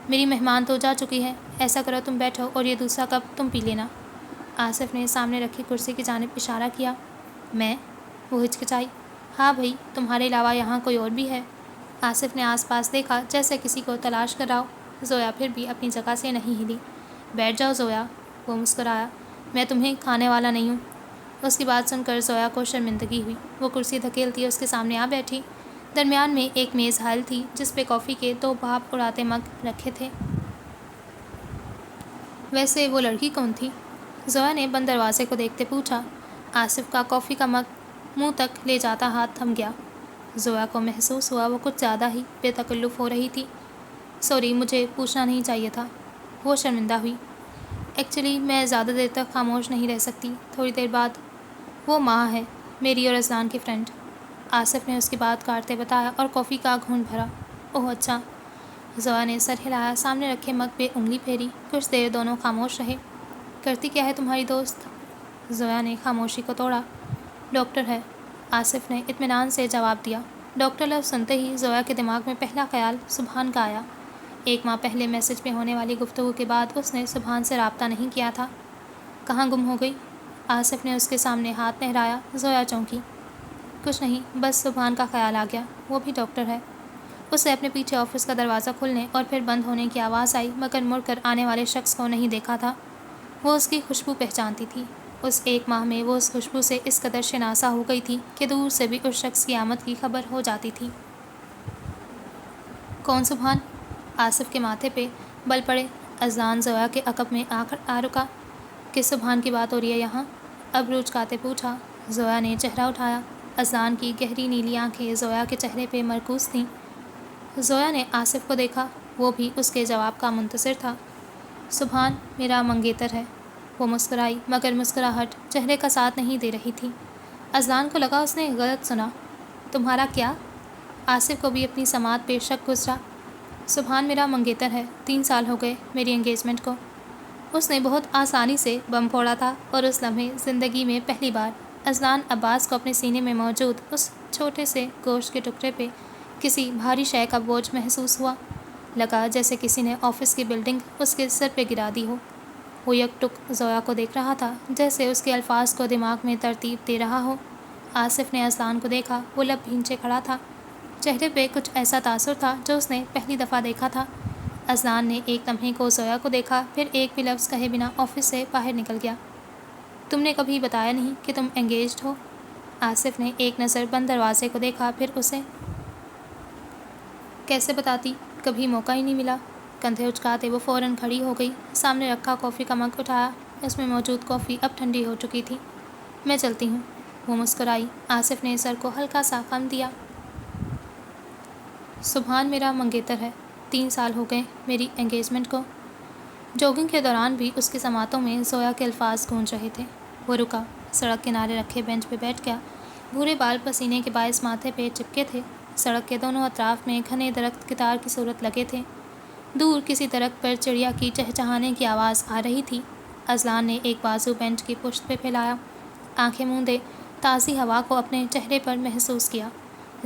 A: میری مہمان تو جا چکی ہے، ایسا کرو تم بیٹھو اور یہ دوسرا کپ تم پی لینا۔ آصف نے سامنے رکھی کرسی کی جانب اشارہ کیا۔ میں؟ وہ ہچکچائی۔ ہاں بھائی، تمہارے علاوہ یہاں کوئی اور بھی ہے؟ آصف نے آس پاس دیکھا جیسے کسی کو تلاش کر رہا ہو۔ زویا پھر بھی اپنی جگہ سے نہیں ہلی۔ بیٹھ جاؤ زویا، وہ مسکرایا۔ میں تمہیں کھانے والا نہیں ہوں۔ اس کی بات سن کر زویا کو شرمندگی ہوئی۔ وہ کرسی دھکیلتی اس کے سامنے آ بیٹھی۔ درمیان میں ایک میز حائل تھی جس پہ کافی کے 2 بھاپ اڑاتے مگ رکھے تھے۔ ویسے وہ لڑکی کون تھی؟ زویا نے بند دروازے کو دیکھتے پوچھا۔ آصف کا کافی کا مگ منہ تک لے جاتا ہاتھ تھم گیا۔ زویا کو محسوس ہوا وہ کچھ زیادہ ہی بے تکلف ہو رہی تھی۔ سوری، مجھے پوچھنا نہیں چاہیے تھا۔ وہ شرمندہ ہوئی۔ ایکچولی میں زیادہ دیر تک خاموش نہیں رہ سکتی، تھوڑی دیر بعد۔ وہ ماں ہے، میری اور اذلان کی فرینڈ۔ آصف نے اس کی بات کاٹتے بتایا اور کافی کا گھونٹ بھرا۔ اوہ اچھا۔ زویا نے سر ہلایا، سامنے رکھے مگ پہ انگلی پھیری۔ کچھ دیر دونوں خاموش رہے۔ کرتی کیا ہے تمہاری دوست؟ زویا نے خاموشی کو توڑا۔ ڈاکٹر ہے، آصف نے اطمینان سے جواب دیا۔ ڈاکٹر لفظ سنتے ہی زویا کے دماغ میں پہلا خیال سبحان کا آیا۔ 1 ماہ پہلے میسج پہ ہونے والی گفتگو کے بعد اس نے سبحان سے رابطہ نہیں کیا تھا۔ کہاں گم ہو گئی؟ آصف نے اس کے سامنے ہاتھ لہرایا۔ زویا چونکی۔ کچھ نہیں، بس سبحان کا خیال آ گیا، وہ بھی ڈاکٹر ہے۔ اسے اپنے پیچھے آفس کا دروازہ کھلنے اور پھر بند ہونے کی آواز آئی، مگر مڑ کر آنے والے شخص کو نہیں دیکھا تھا۔ وہ اس کی خوشبو پہچانتی تھی۔ اس 1 ماہ میں وہ اس خوشبو سے اس قدر شناسا ہو گئی تھی کہ دور سے بھی اس شخص کی آمد کی خبر ہو جاتی تھی۔ کون سبحان؟ آصف کے ماتھے پہ بل پڑے۔ اذلان زویا کے عقب میں آ رکا۔ کس سبحان کی بات ہو رہی ہے یہاں؟ اب روچکاتے پوچھا۔ زویا نے چہرہ اٹھایا۔ اذلان کی گہری نیلی آنکھیں زویا کے چہرے پہ مرکوز تھیں۔ زویا نے آصف کو دیکھا، وہ بھی اس کے جواب کا منتظر تھا۔ سبحان میرا منگیتر ہے۔ وہ مسکرائی، مگر مسکراہٹ چہرے کا ساتھ نہیں دے رہی تھی۔ اذلان کو لگا اس نے غلط سنا۔ تمہارا کیا؟ آصف کو بھی اپنی سماعت پہ شک گزرا۔ سبحان میرا منگیتر ہے، 3 سال ہو گئے میری انگیجمنٹ کو۔ اس نے بہت آسانی سے بم پھوڑا تھا اور اس لمحے زندگی میں پہلی بار اذلان عباس کو اپنے سینے میں موجود اس چھوٹے سے گوشت کے ٹکڑے پہ کسی بھاری شے کا بوجھ محسوس ہوا۔ لگا جیسے کسی نے آفس کی بلڈنگ اس کے سر پہ گرا دی ہو۔ وہ یک ٹک زویا کو دیکھ رہا تھا، جیسے اس کے الفاظ کو دماغ میں ترتیب دے رہا ہو۔ آصف نے اذلان کو دیکھا، وہ لب بھینچے کھڑا تھا۔ چہرے پہ کچھ ایسا تاثر تھا جو اس نے پہلی دفعہ دیکھا تھا۔ اذلان نے ایک لمحے کو زویا کو دیکھا، پھر ایک بھی لفظ کہے بنا آفس سے باہر نکل گیا۔ تم نے کبھی بتایا نہیں کہ تم انگیجڈ ہو؟ آصف نے ایک نظر بند دروازے کو دیکھا، پھر اسے۔ کیسے بتاتی، کبھی موقع ہی نہیں ملا۔ کندھے اچکاتے وہ فوراً کھڑی ہو گئی، سامنے رکھا کافی کا مگ اٹھایا۔ اس میں موجود کافی اب ٹھنڈی ہو چکی تھی۔ میں چلتی ہوں، وہ مسکرائی۔ آصف نے سر کو ہلکا سا خم دیا۔ سبحان میرا منگیتر ہے، 3 سال ہو گئے میری انگیجمنٹ کو۔ جوگنگ کے دوران بھی اس کی سماعتوں میں زویا کے الفاظ گونج رہے تھے۔ وہ رکا، سڑک کنارے رکھے بینچ پہ بیٹھ گیا۔ بھورے بال پسینے کے باعث ماتھے پہ چپکے تھے۔ سڑک کے دونوں اطراف میں گھنے درخت قطار کی صورت لگے تھے۔ دور کسی درخت پر چڑیا کی چہچہانے کی آواز آ رہی تھی۔ اذلان نے ایک بازو بینچ کی پشت پہ پھیلایا، آنکھیں موندے تازی ہوا کو اپنے چہرے پر محسوس کیا۔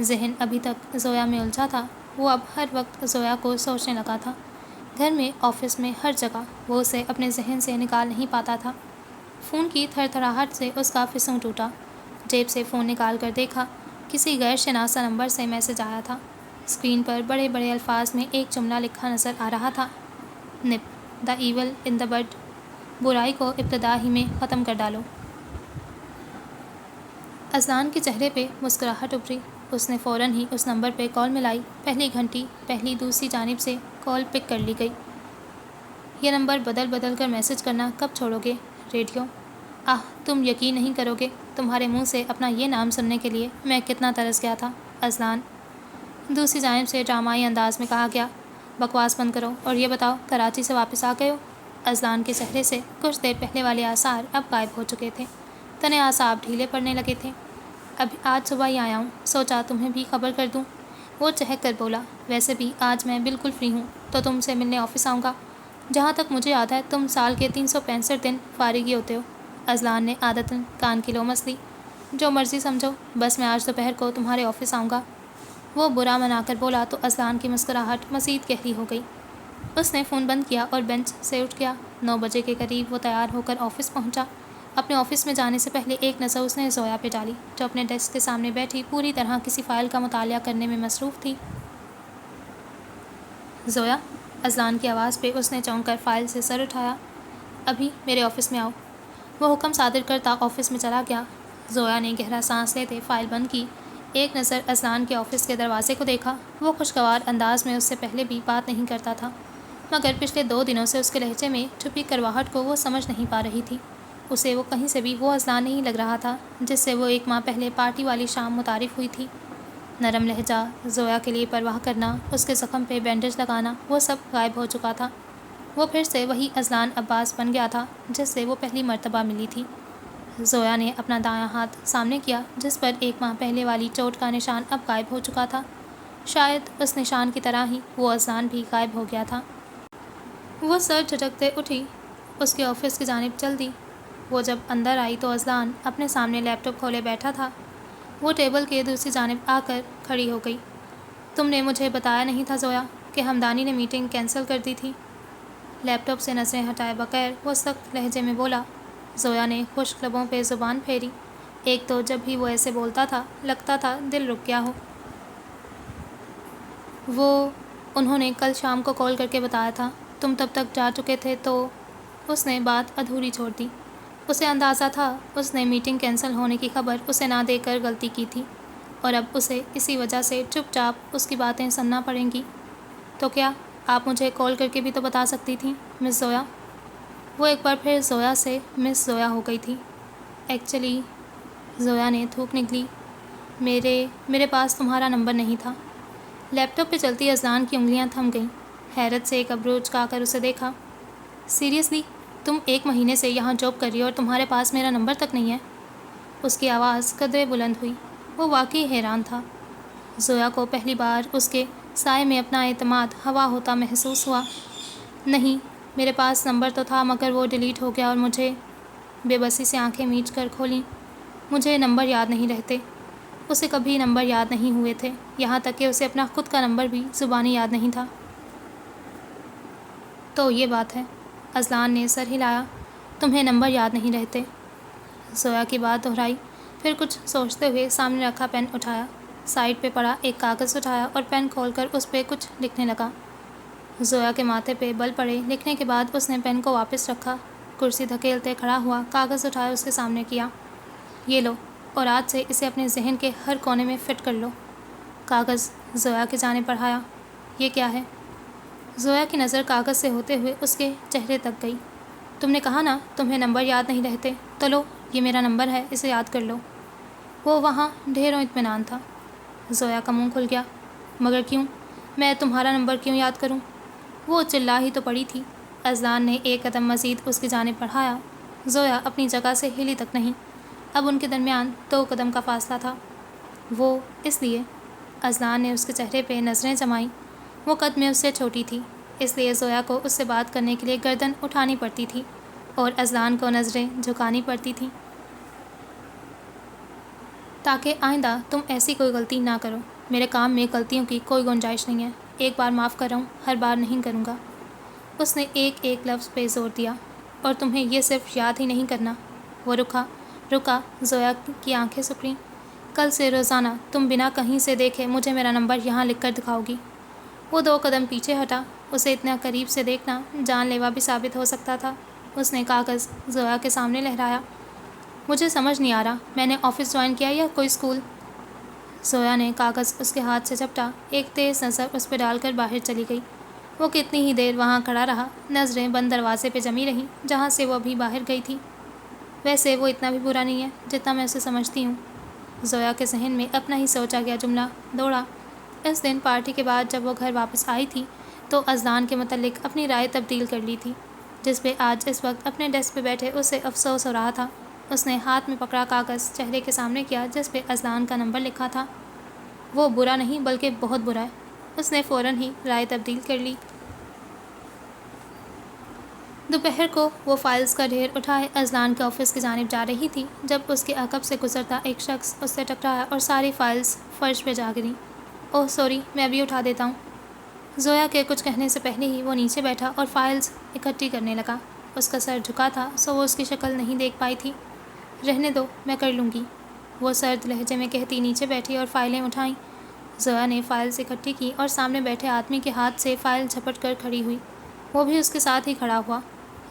A: ذہن ابھی تک زویا میں الجھا تھا، وہ اب ہر وقت زویا کو سوچنے لگا تھا۔ گھر میں، آفس میں، ہر جگہ وہ اسے اپنے ذہن سے نکال نہیں پاتا تھا۔ فون کی تھر تھراہٹ سے اس کا فسوں ٹوٹا۔ جیب سے فون نکال کر دیکھا، کسی غیر شناسا نمبر سے میسج آیا تھا۔ اسکرین پر بڑے بڑے الفاظ میں ایک جملہ لکھا نظر آ رہا تھا، نپ دا ایول ان دا بڈ، برائی کو ابتدا ہی میں ختم کر ڈالو۔ اذلان کے چہرے پہ مسکراہٹ ابھری۔ اس نے فوراً ہی اس نمبر پہ کال ملائی۔ پہلی گھنٹی پہلی دوسری جانب سے کال پک کر لی گئی۔ یہ نمبر بدل بدل کر میسج کرنا کب چھوڑو گے؟ ریڈیو؟ تم یقین نہیں کرو گے، تمہارے منہ سے اپنا یہ نام سننے کے لیے میں کتنا ترس گیا تھا، اذلان۔ دوسری جانب سے ڈرامائی انداز میں کہا گیا، بکواس بند کرو اور یہ بتاؤ کراچی سے واپس آ گئے ہو؟ اذلان کے چہرے سے کچھ دیر پہلے والے آثار اب غائب ہو چکے تھے، تنے اعصاب ڈھیلے پڑنے لگے تھے۔ ابھی آج صبح ہی آیا ہوں، سوچا تمہیں بھی خبر کر دوں۔ وہ چہک کر بولا، ویسے بھی آج میں بالکل فری ہوں تو تم سے ملنے آفس آؤں گا۔ جہاں تک مجھے یاد ہے تم سال کے 365 دن فارغ ہی ہوتے ہو۔ اذلان نے عادتاً کان کی لو مس لی۔ جو مرضی سمجھو، بس میں آج دوپہر کو تمہارے آفس آؤں گا۔ وہ برا منا کر بولا تو اذلان کی مسکراہٹ مزید گہری ہو گئی۔ اس نے فون بند کیا اور بینچ سے اٹھ گیا۔ 9 بجے کے قریب وہ تیار ہو کر آفس پہنچا۔ اپنے آفس میں جانے سے پہلے ایک نظر اس نے زویا پہ ڈالی، جو اپنے ڈیسک کے سامنے بیٹھی پوری طرح کسی فائل کا مطالعہ کرنے میں مصروف تھی۔ زویا، اذلان کی آواز پہ اس نے چونک کر فائل سے سر اٹھایا۔ ابھی میرے آفس میں آؤ۔ وہ حکم صادر کرتا آفس میں چلا گیا۔ زویا نے گہرا سانس لیتے فائل بند کی، ایک نظر اذلان کے آفس کے دروازے کو دیکھا۔ وہ خوشگوار انداز میں اس سے پہلے بھی بات نہیں کرتا تھا، مگر پچھلے 2 دنوں سے اس کے لہجے میں چھپی کرواہٹ کو وہ سمجھ نہیں پا رہی تھی۔ اسے وہ کہیں سے بھی وہ اذلان نہیں لگ رہا تھا جس سے وہ 1 ماہ پہلے پارٹی والی شام متعارف ہوئی تھی۔ نرم لہجہ، زویا کے لیے پرواہ کرنا، اس کے زخم پہ بینڈیج لگانا، وہ سب غائب ہو چکا تھا۔ وہ پھر سے وہی اذلان عباس بن گیا تھا جس سے وہ پہلی مرتبہ ملی تھی۔ زویا نے اپنا دایاں ہاتھ سامنے کیا جس پر 1 ماہ پہلے والی چوٹ کا نشان اب غائب ہو چکا تھا۔ شاید اس نشان کی طرح ہی وہ اذلان بھی غائب ہو گیا تھا۔ وہ سر جھٹکتے اٹھی، اس کے آفس کی جانب چل دی۔ وہ جب اندر آئی تو اذلان اپنے سامنے لیپ ٹاپ کھولے بیٹھا تھا۔ وہ ٹیبل کے دوسری جانب آ کر کھڑی ہو گئی۔ تم نے مجھے بتایا نہیں تھا زویا کہ ہمدانی نے میٹنگ کینسل کر دی تھی؟ لیپ ٹاپ سے نظریں ہٹائے بغیر وہ سخت لہجے میں بولا۔ زویا نے خشک لبوں پہ زبان پھیری۔ ایک تو جب بھی وہ ایسے بولتا تھا لگتا تھا دل رک گیا ہو۔ انہوں نے کل شام کو کال کر کے بتایا تھا، تم تب تک جا چکے تھے تو… اس نے بات ادھوری چھوڑ دی۔ اسے اندازہ تھا اس نے میٹنگ کینسل ہونے کی خبر اسے نہ دے کر غلطی کی تھی، اور اب اسے اسی وجہ سے چپ چاپ اس کی باتیں سننا پڑیں گی۔ تو کیا آپ مجھے کال کر کے بھی تو بتا سکتی تھیں مس زویا؟ وہ ایک بار پھر زویا سے مس زویا ہو گئی تھی۔ ایکچولی، زویا نے تھوک نکلی، میرے پاس تمہارا نمبر نہیں تھا۔ لیپ ٹاپ پہ چلتی اذلان کی انگلیاں تھم گئیں۔ حیرت سے ایک ابرو چکا کر اسے دیکھا۔ سیریسلی، تم 1 مہینے سے یہاں جاب کر رہی ہو اور تمہارے پاس میرا نمبر تک نہیں ہے؟ اس کی آواز قدرے بلند ہوئی۔ وہ واقعی حیران تھا۔ زویا کو پہلی بار اس کے سائے میں اپنا اعتماد ہوا ہوتا محسوس ہوا۔ نہیں، میرے پاس نمبر تو تھا مگر وہ ڈیلیٹ ہو گیا اور مجھے… بے بسی سے آنکھیں میچ کر کھولیں۔ مجھے نمبر یاد نہیں رہتے۔ اسے کبھی نمبر یاد نہیں ہوئے تھے، یہاں تک کہ اسے اپنا خود کا نمبر بھی زبانی یاد نہیں تھا۔ تو یہ بات ہے، اذلان نے سر ہلایا، تمہیں نمبر یاد نہیں رہتے؟ زویا کی بات دہرائی، پھر کچھ سوچتے ہوئے سامنے رکھا پین اٹھایا، سائڈ پہ پڑا ایک کاغذ اٹھایا اور پین کھول کر اس پہ کچھ لکھنے لگا۔ زویا کے ماتھے پہ بل پڑے۔ لکھنے کے بعد اس نے پین کو واپس رکھا، کرسی دھکیلتے کھڑا ہوا، کاغذ اٹھایا اس کے سامنے کیا۔ یہ لو، اور آج سے اسے اپنے ذہن کے ہر کونے میں فٹ کر لو۔ کاغذ زویا کی جانب بڑھایا۔ یہ کیا ہے؟ زویا کی نظر کاغذ سے ہوتے ہوئے اس کے چہرے تک گئی۔ تم نے کہا نا تمہیں نمبر یاد نہیں رہتے، تو لو، یہ میرا نمبر ہے، اسے یاد کر لو۔ وہ وہاں ڈھیروں اطمینان تھا۔ زویا کا منہ کھل گیا۔ مگر کیوں؟ میں تمہارا نمبر کیوں یاد کروں؟ وہ چلا ہی تو پڑی تھی۔ اذلان نے ایک قدم مزید اس کی جانب بڑھایا۔ زویا اپنی جگہ سے ہلی تک نہیں۔ اب ان کے درمیان 2 قدم کا فاصلہ تھا۔ وہ اس لیے… اذلان نے اس کے چہرے پہ نظریں جمائیں۔ وہ قد میں اس سے چھوٹی تھی، اس لیے زویا کو اس سے بات کرنے کے لیے گردن اٹھانی پڑتی تھی اور اذلان کو نظریں جھکانی پڑتی تھیں، تاکہ آئندہ تم ایسی کوئی غلطی نہ کرو۔ میرے کام میں غلطیوں کی کوئی گنجائش نہیں ہے۔ ایک بار معاف کر رہا ہوں، ہر بار نہیں کروں گا۔ اس نے ایک لفظ پہ زور دیا۔ اور تمہیں یہ صرف یاد ہی نہیں کرنا۔ وہ رکا۔ زویا کی آنکھیں سکڑیں۔ کل سے روزانہ تم بنا کہیں سے دیکھے مجھے میرا نمبر یہاں لکھ کر دکھاؤ گی۔ وہ 2 قدم پیچھے ہٹا۔ اسے اتنا قریب سے دیکھنا جان لیوا بھی ثابت ہو سکتا تھا۔ اس نے کاغذ زویا کے سامنے لہرایا۔ مجھے سمجھ نہیں آ رہا، میں نے آفس جوائن کیا یا کوئی اسکول؟ زویا نے کاغذ اس کے ہاتھ سے جھپٹا، ایک تیز نظر اس پہ ڈال کر باہر چلی گئی۔ وہ کتنی ہی دیر وہاں کھڑا رہا، نظریں بند دروازے پہ جمی رہیں جہاں سے وہ ابھی باہر گئی تھی۔ ویسے وہ اتنا بھی برا نہیں ہے جتنا میں اسے سمجھتی ہوں۔ زویا کے ذہن میں اپنا ہی سوچا گیا جملہ دوڑا۔ اس دن پارٹی کے بعد جب وہ گھر واپس آئی تھی تو اذلان کے متعلق اپنی رائے تبدیل کر لی تھی، جس پہ آج اس وقت اپنے ڈیسک پہ بیٹھے اسے افسوس ہو رہا تھا۔ اس نے ہاتھ میں پکڑا کاغذ چہرے کے سامنے کیا جس پہ اذلان کا نمبر لکھا تھا۔ وہ برا نہیں بلکہ بہت برا ہے۔ اس نے فوراً ہی رائے تبدیل کر لی۔ دوپہر کو وہ فائلز کا ڈھیر اٹھائے اذلان کے آفس کی جانب جا رہی تھی جب اس کے عقب سے گزرتا ایک شخص اس سے ٹکرایا اور ساری فائلز فرش پہ جا گریں۔ اوہ سوری، میں ابھی اٹھا دیتا ہوں۔ زویا کے کچھ کہنے سے پہلے ہی وہ نیچے بیٹھا اور فائلز اکٹھی کرنے لگا۔ اس کا سر جھکا تھا سو وہ اس کی شکل نہیں دیکھ پائی تھی۔ رہنے دو، میں کر لوں گی، وہ سرد لہجے میں کہتی نیچے بیٹھی اور فائلیں اٹھائیں۔ زویا نے فائلز اکٹھی کی اور سامنے بیٹھے آدمی کے ہاتھ سے فائل جھپٹ کر کھڑی ہوئی۔ وہ بھی اس کے ساتھ ہی کھڑا ہوا۔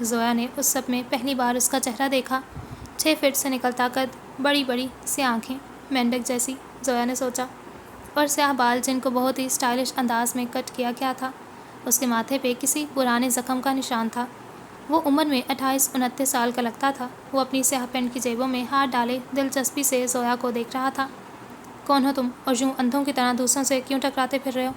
A: زویا نے اس سب میں پہلی بار اس کا چہرہ دیکھا۔ 6 فٹ سے نکلتا قد، بڑی بڑی سی آنکھیں، مینڈک جیسی، زویا نے سوچا، اور سیاہ بال جن کو بہت ہی اسٹائلش انداز میں کٹ کیا گیا تھا۔ اس کے ماتھے پہ کسی پرانے زخم کا نشان تھا۔ وہ عمر میں 28-29 سال کا لگتا تھا۔ وہ اپنی سیاہ پینٹ کی جیبوں میں ہاتھ ڈالے دلچسپی سے زویا کو دیکھ رہا تھا۔ کون ہو تم، اور یوں اندھوں کی طرح دوسروں سے کیوں ٹکراتے پھر رہے ہو؟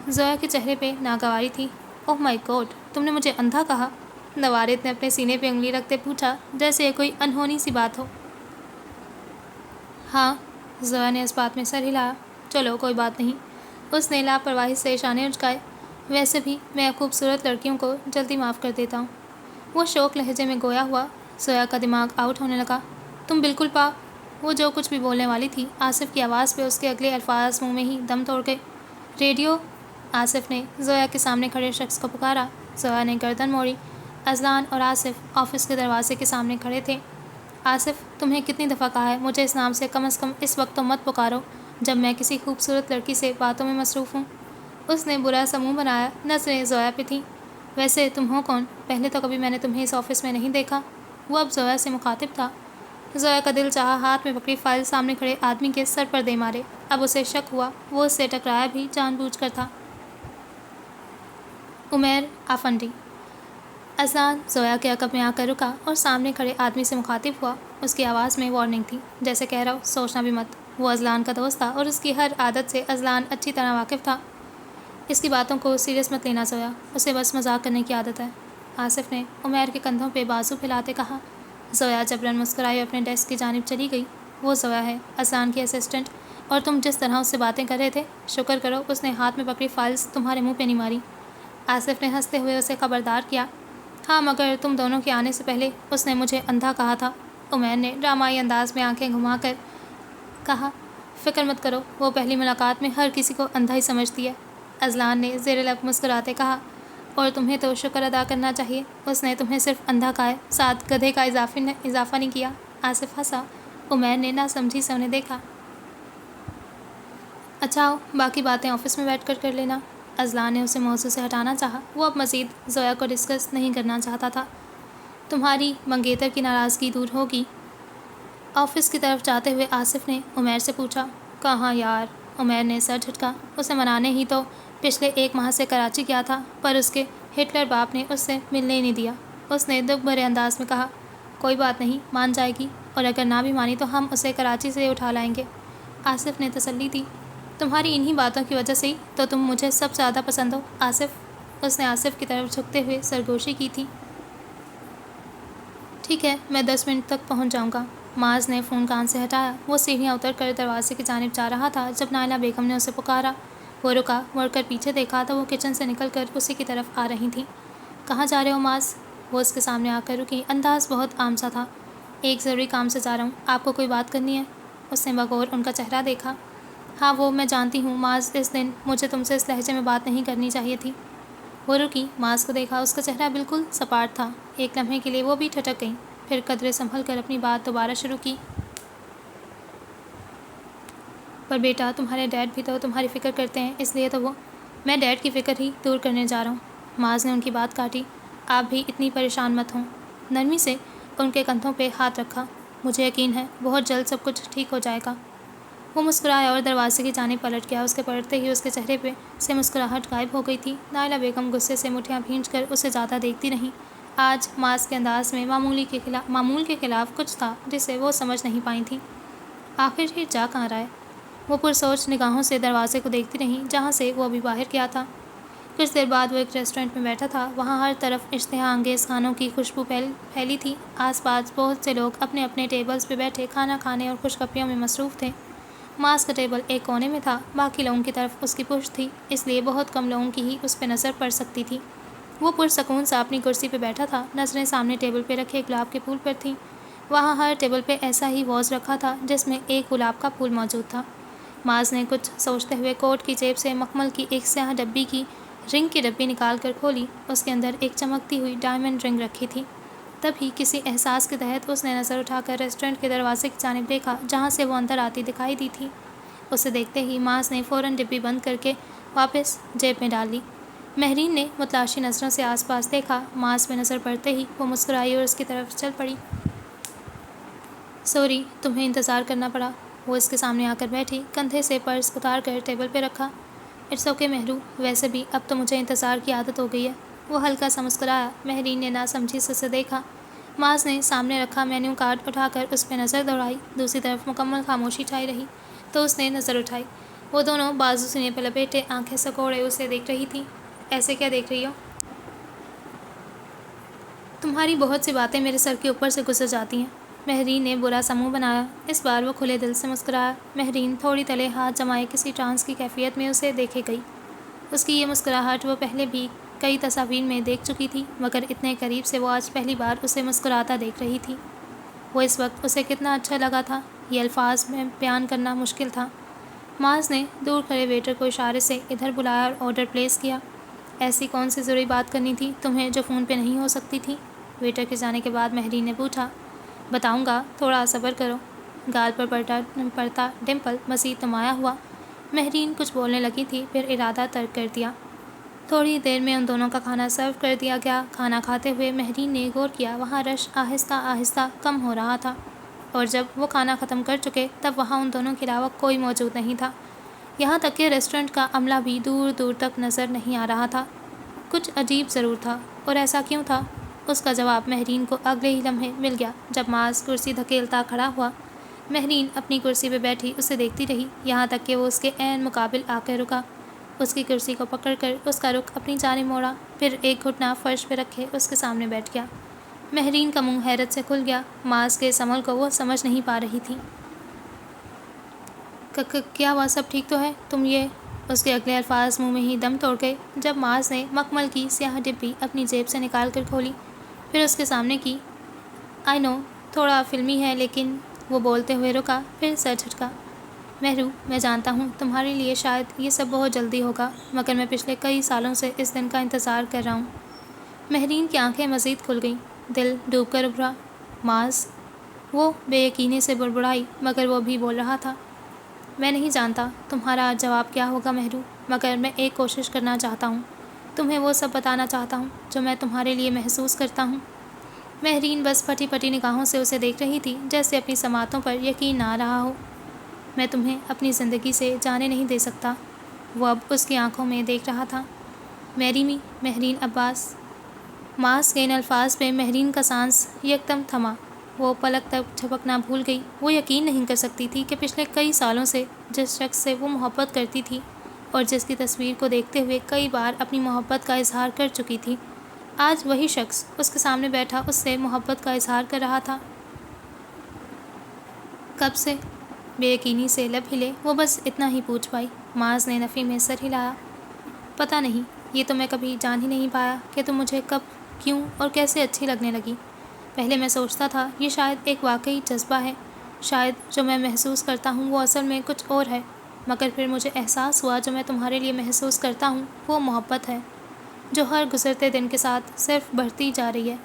A: زویا کے چہرے پہ ناگواری تھی۔ اوہ مائی گاڈ، تم نے مجھے اندھا کہا؟ نوارد نے اپنے سینے پہ انگلی رکھتے پوچھا، جیسے یہ کوئی انہونی سی بات ہو۔ ہاں، زویا نے اس بات میں سر ہلایا۔ چلو کوئی بات نہیں، اس نے لاپرواہی سے اشانے اچکائے۔ ویسے بھی میں خوبصورت لڑکیوں کو جلدی معاف کر دیتا ہوں، وہ شوق لہجے میں گویا ہوا۔ زویا کا دماغ آؤٹ ہونے لگا۔ تم بالکل وہ جو کچھ بھی بولنے والی تھی، آصف کی آواز پہ اس کے اگلے الفاظ منہ میں ہی دم توڑ گئے۔ ریڈیو، آصف نے زویا کے سامنے کھڑے شخص کو پکارا۔ زویا نے گردن موڑی۔ اذلان اور آصف آفس کے دروازے کے سامنے کھڑے تھے۔ آصف، تمہیں کتنی دفعہ کہا ہے مجھے اس نام سے کم از کم اس وقت تو مت پکارو جب میں کسی خوبصورت لڑکی سے باتوں میں مصروف ہوں۔ اس نے برا سا منہ بنایا۔ نظریں زویا پہ تھیں۔ ویسے تم ہو کون؟ پہلے تو کبھی میں نے تمہیں اس آفس میں نہیں دیکھا۔ وہ اب زویا سے مخاطب تھا۔ زویا کا دل چاہا ہاتھ میں پکڑی فائل سامنے کھڑے آدمی کے سر پر دے مارے۔ اب اسے شک ہوا وہ اس سے ٹکرایا بھی جان بوجھ کر تھا۔ عمیر آفندی۔ اذلان زویا کے عقب میں آ کر رکا اور سامنے کھڑے آدمی سے مخاطب ہوا۔ اس کی آواز میں وارننگ تھی، جیسے کہہ رہا ہو سوچنا بھی مت۔ وہ اذلان کا دوست تھا اور اس کی ہر عادت سے اذلان اچھی طرح واقف تھا۔ اس کی باتوں کو سیریس مت لینا زویا، اسے بس مذاق کرنے کی عادت ہے، آصف نے عمیر کے کندھوں پہ بازو پھیلاتے کہا۔ زویا جبراً مسکرائی اور اپنے ڈیسک کی جانب چلی گئی۔ وہ زویا ہے، اذلان کی اسسٹنٹ، اور تم جس طرح اس سے باتیں کر رہے تھے، شکر کرو اس نے ہاتھ میں پکڑی فائلز تمہارے منہ پہ نہیں ماری۔ آصف نے ہنستے ہوئے اسے خبردار کیا۔ ہاں مگر تم دونوں کے آنے سے پہلے اس نے مجھے اندھا کہا تھا، عمیر نے ڈرامائی انداز میں آنکھیں گھما کر کہا۔ فکر مت کرو، وہ پہلی ملاقات میں ہر کسی کو اندھا ہی سمجھتی ہے، اذلان نے زیر لب مسکراتے کہا۔ اور تمہیں تو شکر ادا کرنا چاہیے، اس نے تمہیں صرف اندھا کہا ہے، ساتھ گدھے کا اضافہ نہیں کیا۔ آصف ہنسا۔ عمیر نے ناسمجھی سے انہیں دیکھا۔ اچھا آؤ، باقی باتیں آفس میں بیٹھ کر لینا۔ اذلان نے اسے موضوع سے ہٹانا چاہا۔ وہ اب مزید زویا کو ڈسکس نہیں کرنا چاہتا تھا۔ تمہاری منگیتر کی ناراضگی دور ہوگی؟ آفس کی طرف جاتے ہوئے آصف نے عمیر سے پوچھا۔ کہاں یار، عمیر نے سر جھٹکا۔ اسے منانے ہی تو پچھلے 1 ماہ سے کراچی گیا تھا، پر اس کے ہٹلر باپ نے اس سے ملنے ہی نہیں دیا۔ اس نے دکھ بھرے انداز میں کہا۔ کوئی بات نہیں، مان جائے گی، اور اگر نہ بھی مانی تو ہم اسے کراچی سے اٹھا لائیں گے، آصف نے تسلی دی۔ تمہاری انہی باتوں کی وجہ سے ہی تو تم مجھے سب سے زیادہ پسند ہو، آصف، اس نے آصف کی طرف جھکتے ہوئے سرگوشی کی تھی۔ ٹھیک ہے، میں 10 منٹ تک پہنچ جاؤں گا۔ معاذ نے فون کان سے ہٹایا۔ وہ سیڑھیاں اتر کر دروازے کی جانب جا رہا تھا جب نائلہ بیگم نے اسے پکارا۔ وہ رکا، مڑ کر پیچھے دیکھا تو وہ کچن سے نکل کر اسی کی طرف آ رہی تھیں۔ کہاں جا رہے ہو معاذ؟ وہ اس کے سامنے آ کر رکی۔ انداز بہت عام سا تھا۔ ایک ضروری کام سے جا رہا ہوں، آپ کو کوئی بات کرنی ہے؟ اس نے بغور ان کا چہرہ دیکھا۔ ہاں وہ میں جانتی ہوں معاذ، اس دن مجھے تم سے اس لہجے میں بات نہیں کرنی چاہیے تھی۔ وہ رکی، معاذ کو دیکھا۔ اس کا چہرہ بالکل سپاٹ تھا۔ ایک لمحے کے لیے وہ بھی ٹھٹک گئیں، پھر قدرے سنبھل کر اپنی بات دوبارہ شروع کی۔ پر بیٹا، تمہارے ڈیڈ بھی تو تمہاری فکر کرتے ہیں، اس لیے تو وہ… میں ڈیڈ کی فکر ہی دور کرنے جا رہا ہوں۔ معاذ نے ان کی بات کاٹی۔ آپ بھی اتنی پریشان مت ہوں۔ نرمی سے ان کے کندھوں پہ ہاتھ رکھا۔ مجھے یقین ہے بہت جلد سب کچھ ٹھیک ہو جائے گا۔ وہ مسکرایا اور دروازے کی جانب پلٹ گیا۔ اس کے پلٹتے ہی اس کے چہرے پہ سے مسکراہٹ غائب ہو گئی تھی۔ نائلہ بیگم غصے سے مٹھیاں بھینچ کر اسے زیادہ دیکھتی رہیں۔ آج معاذ کے انداز میں معمول کے خلاف کچھ تھا جسے وہ سمجھ نہیں پائی تھیں۔ آخر یہ جا کہاں رہا ہے؟ وہ پرسوچ نگاہوں سے دروازے کو دیکھتی رہیں جہاں سے وہ ابھی باہر گیا تھا۔ کچھ دیر بعد وہ ایک ریسٹورینٹ میں بیٹھا تھا۔ وہاں ہر طرف اشتہا انگیز کھانوں کی خوشبو پھیلی تھی۔ آس پاس بہت سے لوگ اپنے اپنے ٹیبلز پہ بیٹھے کھانا کھانے اور خوش گپیوں میں مصروف تھے۔ معاذ کا ٹیبل ایک کونے میں تھا، باقی لوگوں کی طرف اس کی پشت تھی، اس لیے بہت کم لوگوں کی ہی اس پہ نظر پڑ سکتی تھی۔ وہ پرسکون سا اپنی کرسی پہ بیٹھا تھا، نظریں سامنے ٹیبل پہ رکھے گلاب کے پھول پر تھیں۔ وہاں ہر ٹیبل پہ ایسا ہی واز رکھا تھا جس میں ایک گلاب کا پھول موجود تھا۔ معاذ نے کچھ سوچتے ہوئے کوٹ کی جیب سے مخمل کی ایک سیاہ ڈبی کی رنگ کی ڈبی نکال کر کھولی، اس کے اندر ایک چمکتی ہوئی ڈائمنڈ رنگ رکھی تھی۔ تبھی کسی احساس کے تحت اس نے نظر اٹھا کر ریسٹورنٹ کے دروازے کی جانب دیکھا جہاں سے وہ اندر آتی دکھائی دی تھی۔ اسے دیکھتے ہی ماس نے فوراً ڈبی بند کر کے واپس جیب میں ڈال لی۔ مہرین نے متلاشی نظروں سے آس پاس دیکھا، ماس میں نظر پڑتے ہی وہ مسکرائی اور اس کی طرف چل پڑی۔ سوری، تمہیں انتظار کرنا پڑا۔ وہ اس کے سامنے آ کر بیٹھی، کندھے سے پرس اتار کر ٹیبل پہ رکھا۔ اٹس اوکے مہرو، ویسے بھی اب تو مجھے انتظار کی عادت ہو گئی ہے۔ وہ ہلکا سا مسکرایا۔ مہرین نے ناسمجھی سے اسے دیکھا۔ ماس نے سامنے رکھا مینیو کارڈ اٹھا کر اس پہ نظر دوڑائی، دوسری طرف مکمل خاموشی چھائی رہی۔ تو اس نے نظر اٹھائی۔ وہ دونوں بازو سینے پہ لپیٹے آنکھیں سکوڑے اسے دیکھ رہی تھی۔ ایسے کیا دیکھ رہی ہو؟ تمہاری بہت سی باتیں میرے سر کے اوپر سے گزر جاتی ہیں۔ مہرین نے برا سا منہ بنایا۔ اس بار وہ کھلے دل سے مسکرایا۔ مہرین تھوڑی تلے ہاتھ جمائے کسی ٹرانس کی کیفیت میں اسے دیکھے گئی۔ اس کی یہ مسکراہٹ وہ پہلے بھی کئی تصاویر میں دیکھ چکی تھی، مگر اتنے قریب سے وہ آج پہلی بار اسے مسکراتا دیکھ رہی تھی۔ وہ اس وقت اسے کتنا اچھا لگا تھا، یہ الفاظ میں بیان کرنا مشکل تھا۔ ماس نے دور کھڑے ویٹر کو اشارے سے ادھر بلایا اور آرڈر پلیس کیا۔ ایسی کون سی ضروری بات کرنی تھی تمہیں جو فون پہ نہیں ہو سکتی تھی؟ ویٹر کے جانے کے بعد مہرین نے پوچھا۔ بتاؤں گا، تھوڑا صبر کرو۔ گال پر پڑتا ڈمپل مزید نمایاں ہوا۔ مہرین کچھ بولنے لگی تھی، پھر ارادہ ترک کر دیا۔ تھوڑی دیر میں ان دونوں کا کھانا سرو کر دیا گیا۔ کھانا کھاتے ہوئے مہرین نے غور کیا، وہاں رش آہستہ آہستہ کم ہو رہا تھا، اور جب وہ کھانا ختم کر چکے تب وہاں ان دونوں کے علاوہ کوئی موجود نہیں تھا، یہاں تک کہ ریسٹورنٹ کا عملہ بھی دور دور تک نظر نہیں آ رہا تھا۔ کچھ عجیب ضرور تھا، اور ایسا کیوں تھا؟ اس کا جواب مہرین کو اگلے ہی لمحے مل گیا جب ماس کرسی دھکیلتا کھڑا ہوا۔ مہرین اپنی کرسی پہ بیٹھی اسے دیکھتی رہی، یہاں تک کہ وہ اس کے عین مقابل آ کر رکا۔ اس کی کرسی کو پکڑ کر اس کا رخ اپنی جانب موڑا، پھر ایک گھٹنا فرش پہ رکھے اس کے سامنے بیٹھ گیا۔ مہرین کا منہ حیرت سے کھل گیا۔ ماس کے اس عمل کو وہ سمجھ نہیں پا رہی تھی۔ کیا ہوا، سب ٹھیک تو ہے؟ تم یہ… اس کے اگلے الفاظ منہ میں ہی دم توڑ گئے جب ماس نے مکمل کی سیاہ ڈبی اپنی جیب سے نکال کر کھولی، پھر اس کے سامنے کی۔ آئی نو، تھوڑا فلمی ہے لیکن… وہ بولتے ہوئے رکا، پھر سر جھٹکا۔ مہرو، میں جانتا ہوں تمہارے لیے شاید یہ سب بہت جلدی ہوگا، مگر میں پچھلے کئی سالوں سے اس دن کا انتظار کر رہا ہوں۔ مہرین کی آنکھیں مزید کھل گئیں، دل ڈوب کر ابھرا۔ ماس… وہ بے یقینی سے بڑبڑائی، مگر وہ بھی بول رہا تھا۔ میں نہیں جانتا تمہارا جواب کیا ہوگا مہرو، مگر میں ایک کوشش کرنا چاہتا ہوں، تمہیں وہ سب بتانا چاہتا ہوں جو میں تمہارے لیے محسوس کرتا ہوں۔ مہرین بس پھٹی پھٹی نگاہوں سے اسے دیکھ رہی تھی، جیسے اپنی سماعتوں پر یقین نہ آ رہا ہو۔ میں تمہیں اپنی زندگی سے جانے نہیں دے سکتا۔ وہ اب اس کی آنکھوں میں دیکھ رہا تھا۔ میری مہرین عباس۔ ماس کے ان الفاظ پہ مہرین کا سانس یکدم تھما۔ وہ پلک تک جھپکنا بھول گئی۔ وہ یقین نہیں کر سکتی تھی کہ پچھلے کئی سالوں سے جس شخص سے وہ محبت کرتی تھی اور جس کی تصویر کو دیکھتے ہوئے کئی بار اپنی محبت کا اظہار کر چکی تھی، آج وہی شخص اس کے سامنے بیٹھا اس سے محبت کا اظہار کر رہا تھا۔ کب سے؟ بے یقینی سے لب ہلے، وہ بس اتنا ہی پوچھ پائی۔ ماس نے نفی میں سر ہلایا۔ پتہ نہیں، یہ تو میں کبھی جان ہی نہیں پایا کہ تم مجھے کب، کیوں اور کیسے اچھی لگنے لگی۔ پہلے میں سوچتا تھا یہ شاید ایک واقعی جذبہ ہے، شاید جو میں محسوس کرتا ہوں وہ اصل میں کچھ اور ہے، مگر پھر مجھے احساس ہوا جو میں تمہارے لیے محسوس کرتا ہوں وہ محبت ہے، جو ہر گزرتے دن کے ساتھ صرف بڑھتی جا رہی ہے۔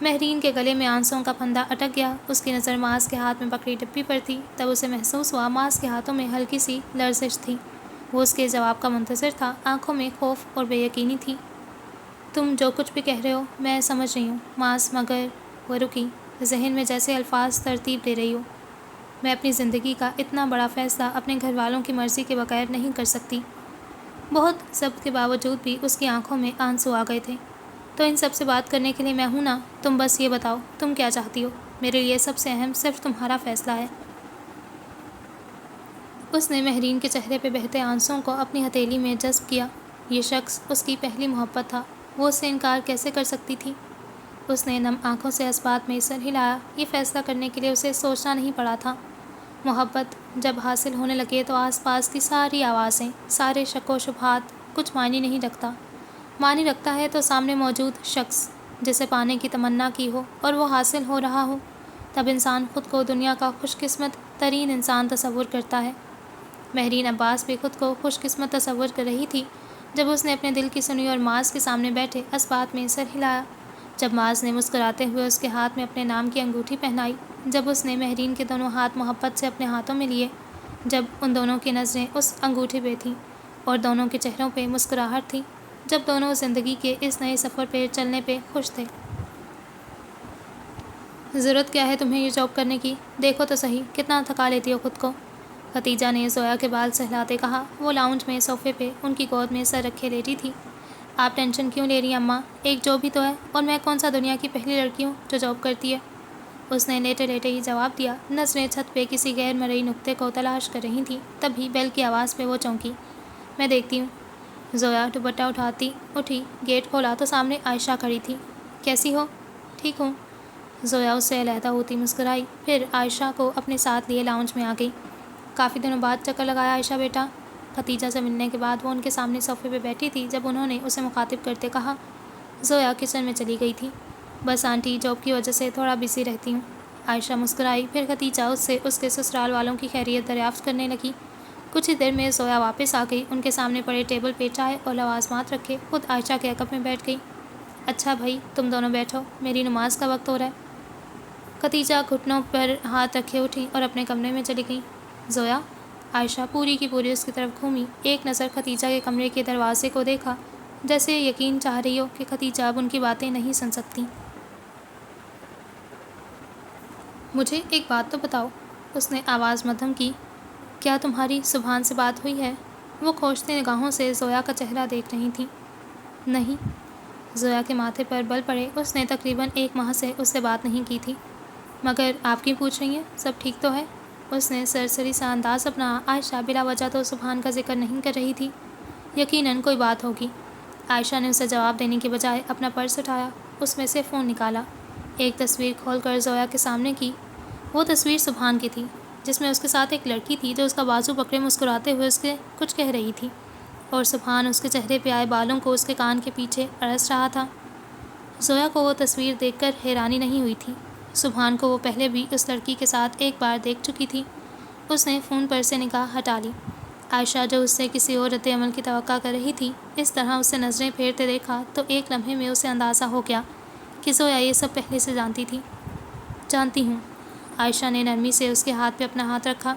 A: مہرین کے گلے میں آنسوؤں کا پھندا اٹک گیا۔ اس کی نظر ماس کے ہاتھ میں پکڑی ڈبی پر تھی، تب اسے محسوس ہوا ماس کے ہاتھوں میں ہلکی سی لرزش تھی۔ وہ اس کے جواب کا منتظر تھا، آنکھوں میں خوف اور بے یقینی تھی۔ تم جو کچھ بھی کہہ رہے ہو میں سمجھ رہی ہوں ماس، مگر… وہ رکی، ذہن میں جیسے الفاظ ترتیب دے رہی ہو۔ میں اپنی زندگی کا اتنا بڑا فیصلہ اپنے گھر والوں کی مرضی کے بغیر نہیں کر سکتی۔ بہت ضبط کے باوجود بھی اس کی آنکھوں میں آنسو آ گئے تھے۔ تو ان سب سے بات کرنے کے لیے میں ہوں نا، تم بس یہ بتاؤ تم کیا چاہتی ہو، میرے لیے سب سے اہم صرف تمہارا فیصلہ ہے۔ اس نے مہرین کے چہرے پہ بہتے آنسوؤں کو اپنی ہتھیلی میں جذب کیا۔ یہ شخص اس کی پہلی محبت تھا، وہ اس سے انکار کیسے کر سکتی تھی؟ اس نے نم آنکھوں سے اس بات میں سر ہلایا۔ یہ فیصلہ کرنے کے لیے اسے سوچنا نہیں پڑا تھا۔ محبت جب حاصل ہونے لگے تو آس پاس کی ساری آوازیں، سارے شک و شبہات کچھ معنی نہیں رکھتا۔ معنی رکھتا ہے تو سامنے موجود شخص جسے پانے کی تمنا کی ہو اور وہ حاصل ہو رہا ہو، تب انسان خود کو دنیا کا خوش قسمت ترین انسان تصور کرتا ہے۔ مہرین عباس بھی خود کو خوش قسمت تصور کر رہی تھی جب اس نے اپنے دل کی سنی اور معاذ کے سامنے بیٹھے اسبات میں سر ہلایا، جب معاذ نے مسکراتے ہوئے اس کے ہاتھ میں اپنے نام کی انگوٹھی پہنائی، جب اس نے مہرین کے دونوں ہاتھ محبت سے اپنے ہاتھوں میں لیے، جب ان دونوں کی نظریں اس انگوٹھی پہ تھیں اور دونوں کے چہروں پہ مسکراہٹ تھی، جب دونوں زندگی کے اس نئے سفر پہ چلنے پہ خوش تھے۔ ضرورت کیا ہے تمہیں یہ جاب کرنے کی؟ دیکھو تو صحیح کتنا تھکا لیتی ہو خود کو، خدیجہ نے زویا کے بال سہلاتے کہا۔ وہ لاؤنج میں صوفے پہ ان کی گود میں سر رکھے لیٹی تھی۔ آپ ٹینشن کیوں لے رہی ہیں اماں؟ ایک جاب ہی تو ہے، اور میں کون سا دنیا کی پہلی لڑکی ہوں جو جاب کرتی ہے؟ اس نے لیٹے لیٹے ہی جواب دیا، نظریں چھت پہ کسی غیر مرئی نقطے کو تلاش کر رہی تھیں۔ تبھی بیل کی آواز پہ وہ چونکی۔ میں دیکھتی ہوں۔ زویا دوپٹہ اٹھاتی اٹھی، گیٹ کھولا تو سامنے عائشہ کھڑی تھی۔ کیسی ہو؟ ٹھیک ہوں۔ زویا اس سے علیحدہ ہوتی مسکرائی، پھر عائشہ کو اپنے ساتھ لیے لاؤنج میں آ گئی۔ کافی دنوں بعد چکر لگایا عائشہ بیٹا؟ خدیجہ سے ملنے کے بعد وہ ان کے سامنے صوفے پہ بیٹھی تھی جب انہوں نے اسے مخاطب کرتے کہا۔ زویا کچن میں چلی گئی تھی۔ بس آنٹی جاب کی وجہ سے تھوڑا بزی رہتی ہوں۔ عائشہ مسکرائی، پھر خدیجہ اس سے اس کے سسرال والوں کی خیریت دریافت کرنے لگی۔ کچھ ہی دیر میں زویا واپس آ گئی، ان کے سامنے پڑے ٹیبل پہ چائے اور لوازمات رکھے خود عائشہ کے عقب میں بیٹھ گئی۔ اچھا بھائی تم دونوں بیٹھو، میری نماز کا وقت ہو رہا ہے۔ خدیجہ گھٹنوں پر ہاتھ رکھے اٹھی اور اپنے کمرے میں چلی گئی۔ زویا؟ عائشہ پوری کی پوری اس کی طرف گھومی، ایک نظر خدیجہ کے کمرے کے دروازے کو دیکھا، جیسے یقین چاہ رہی ہو کہ خدیجہ اب ان کی باتیں نہیں سن سکتی۔ مجھے ایک بات تو بتاؤ، اس نے آواز مدھم کی، کیا تمہاری سبحان سے بات ہوئی ہے؟ وہ کھوجتی نگاہوں سے زویا کا چہرہ دیکھ رہی تھیں۔ نہیں۔ زویا کے ماتھے پر بل پڑے، اس نے تقریباً 1 ماہ سے اس سے بات نہیں کی تھی۔ مگر آپ کیوں پوچھ رہی ہیں؟ سب ٹھیک تو ہے؟ اس نے سرسری سا انداز اپنا۔ عائشہ بلا وجہ تو سبحان کا ذکر نہیں کر رہی تھی، یقیناً کوئی بات ہوگی۔ عائشہ نے اسے جواب دینے کے بجائے اپنا پرس اٹھایا، اس میں سے فون نکالا، ایک تصویر کھول کر زویا کے سامنے کی۔ وہ تصویر سبحان کی تھی، جس میں اس کے ساتھ ایک لڑکی تھی جو اس کا بازو پکڑے مسکراتے ہوئے اس کے کچھ کہہ رہی تھی، اور سبحان اس کے چہرے پہ آئے بالوں کو اس کے کان کے پیچھے اڑس رہا تھا۔ زویا کو وہ تصویر دیکھ کر حیرانی نہیں ہوئی تھی، سبحان کو وہ پہلے بھی اس لڑکی کے ساتھ ایک بار دیکھ چکی تھی۔ اس نے فون پر سے نگاہ ہٹا لی۔ عائشہ جو اس سے کسی اور رد عمل کی توقع کر رہی تھی، اس طرح اس سے نظریں پھیرتے دیکھا تو ایک لمحے میں اسے اندازہ ہو گیا کہ زویا یہ سب پہلے سے جانتی تھی۔ جانتی ہوں۔ عائشہ نے نرمی سے اس کے ہاتھ پہ اپنا ہاتھ رکھا۔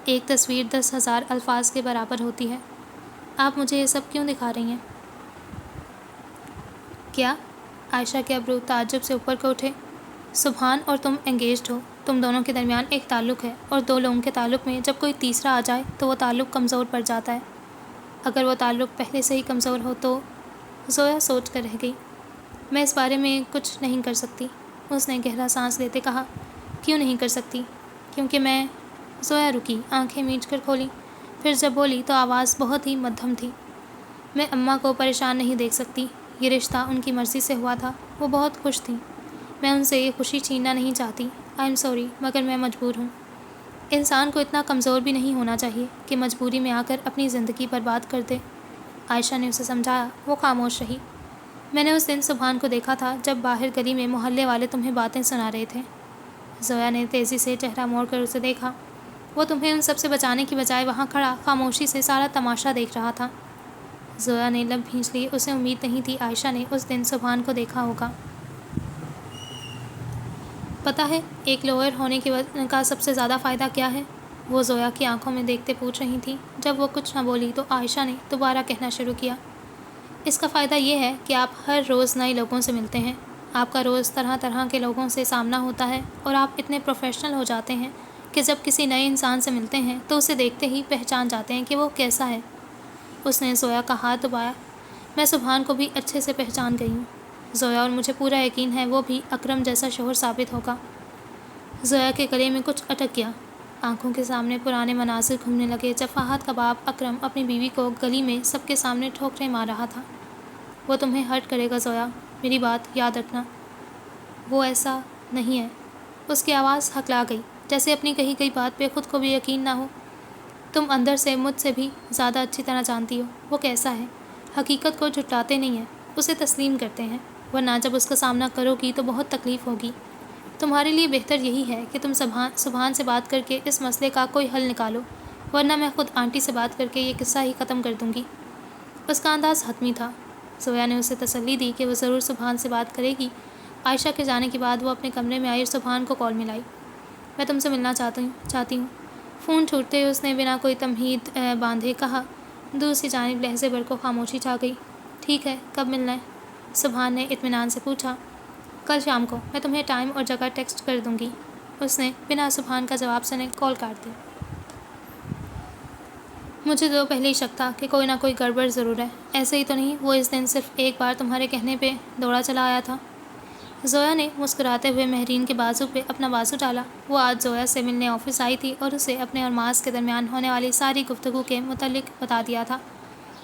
A: ایک تصویر 10,000 الفاظ کے برابر ہوتی ہے۔ آپ مجھے یہ سب کیوں دکھا رہی ہیں؟ کیا؟ عائشہ کے ابرو تعجب سے اوپر کو اٹھے۔ سبحان اور تم انگیجڈ ہو، تم دونوں کے درمیان ایک تعلق ہے، اور 2 لوگوں کے تعلق میں جب کوئی تیسرا آ جائے تو وہ تعلق کمزور پڑ جاتا ہے۔ اگر وہ تعلق پہلے سے ہی کمزور ہو تو… زویا سوچ کر رہ گئی۔ میں اس بارے میں کچھ نہیں کر سکتی، اس نے گہرا سانس لیتے کہا۔ کیوں نہیں کر سکتی؟ کیونکہ میں… زویا رکی، آنکھیں میچ کر کھولی، پھر جب بولی تو آواز بہت ہی مدھم تھی۔ میں اماں کو پریشان نہیں دیکھ سکتی، یہ رشتہ ان کی مرضی سے ہوا تھا، وہ بہت خوش تھیں، میں ان سے یہ خوشی چھیننا نہیں چاہتی۔ آئی ایم سوری، مگر میں مجبور ہوں۔ انسان کو اتنا کمزور بھی نہیں ہونا چاہیے کہ مجبوری میں آ کر اپنی زندگی برباد کر دے۔ عائشہ نے اسے سمجھایا۔ وہ خاموش رہی۔ میں نے اس دن سبحان کو دیکھا تھا جب باہر گلی میں محلے والے تمہیں باتیں سنا رہے تھے۔ زویا نے تیزی سے چہرہ موڑ کر اسے دیکھا۔ وہ تمہیں ان سب سے بچانے کی بجائے وہاں کھڑا خاموشی سے سارا تماشا دیکھ رہا تھا۔ زویا نے لب بھینچ لی، اسے امید نہیں تھی عائشہ نے اس دن سبحان کو دیکھا ہوگا۔ پتہ ہے ایک لوئر ہونے کا سب سے زیادہ فائدہ کیا ہے؟ وہ زویا کی آنکھوں میں دیکھتے پوچھ رہی تھی۔ جب وہ کچھ نہ بولی تو عائشہ نے دوبارہ کہنا شروع کیا۔ اس کا فائدہ یہ ہے کہ آپ ہر روز نئے لوگوں سے ملتے ہیں، آپ کا روز طرح طرح کے لوگوں سے سامنا ہوتا ہے، اور آپ اتنے پروفیشنل ہو جاتے ہیں کہ جب کسی نئے انسان سے ملتے ہیں تو اسے دیکھتے ہی پہچان جاتے ہیں کہ وہ کیسا ہے۔ اس نے زویا کا ہاتھ دبایا۔ میں سبحان کو بھی اچھے سے پہچان گئی ہوں زویا، اور مجھے پورا یقین ہے وہ بھی اکرم جیسا شوہر ثابت ہوگا۔ زویا کے گلے میں کچھ اٹک گیا، آنکھوں کے سامنے پرانے مناظر گھومنے لگے جب فہد کباب اکرم اپنی بیوی کو گلی میں سب کے سامنے ٹھوکریں مار رہا تھا۔ وہ تمہیں ہرٹ کرے گا زویا، میری بات یاد رکھنا۔ وہ ایسا نہیں ہے۔ اس کی آواز ہکلا گئی، جیسے اپنی کہی گئی بات پہ خود کو بھی یقین نہ ہو۔ تم اندر سے مجھ سے بھی زیادہ اچھی طرح جانتی ہو وہ کیسا ہے۔ حقیقت کو جھٹلاتے نہیں ہیں، اسے تسلیم کرتے ہیں، ورنہ جب اس کا سامنا کرو گی تو بہت تکلیف ہوگی۔ تمہارے لیے بہتر یہی ہے کہ تم سبحان سے بات کر کے اس مسئلے کا کوئی حل نکالو، ورنہ میں خود آنٹی سے بات کر کے یہ قصہ ہی ختم کر دوں گی۔ اس کا انداز حتمی تھا۔ زویا نے اسے تسلی دی کہ وہ ضرور سبحان سے بات کرے گی۔ عائشہ کے جانے کے بعد وہ اپنے کمرے میں آئی اور سبحان کو کال ملائی۔ میں تم سے ملنا چاہتی ہوں۔ فون چھوٹتے اس نے بنا کوئی تمہید باندھے کہا۔ دوسری جانب لہجے بھر کو خاموشی چھا گئی۔ ٹھیک ہے، کب ملنا ہے؟ سبحان نے اطمینان سے پوچھا۔ کل شام کو، میں تمہیں ٹائم اور جگہ ٹیکسٹ کر دوں گی۔ اس نے بنا سبحان کا جواب سنے کال کاٹ دی۔ مجھے تو پہلے ہی شک تھا کہ کوئی نہ کوئی گڑبڑ ضرور ہے۔ ایسے ہی تو نہیں وہ اس دن صرف ایک بار تمہارے کہنے پہ دوڑا چلا آیا تھا؟ زویا نے مسکراتے ہوئے مہرین کے بازو پہ اپنا بازو ڈالا۔ وہ آج زویا سے ملنے آفس آئی تھی اور اسے اپنے اور معاذ کے درمیان ہونے والی ساری گفتگو کے متعلق بتا دیا تھا۔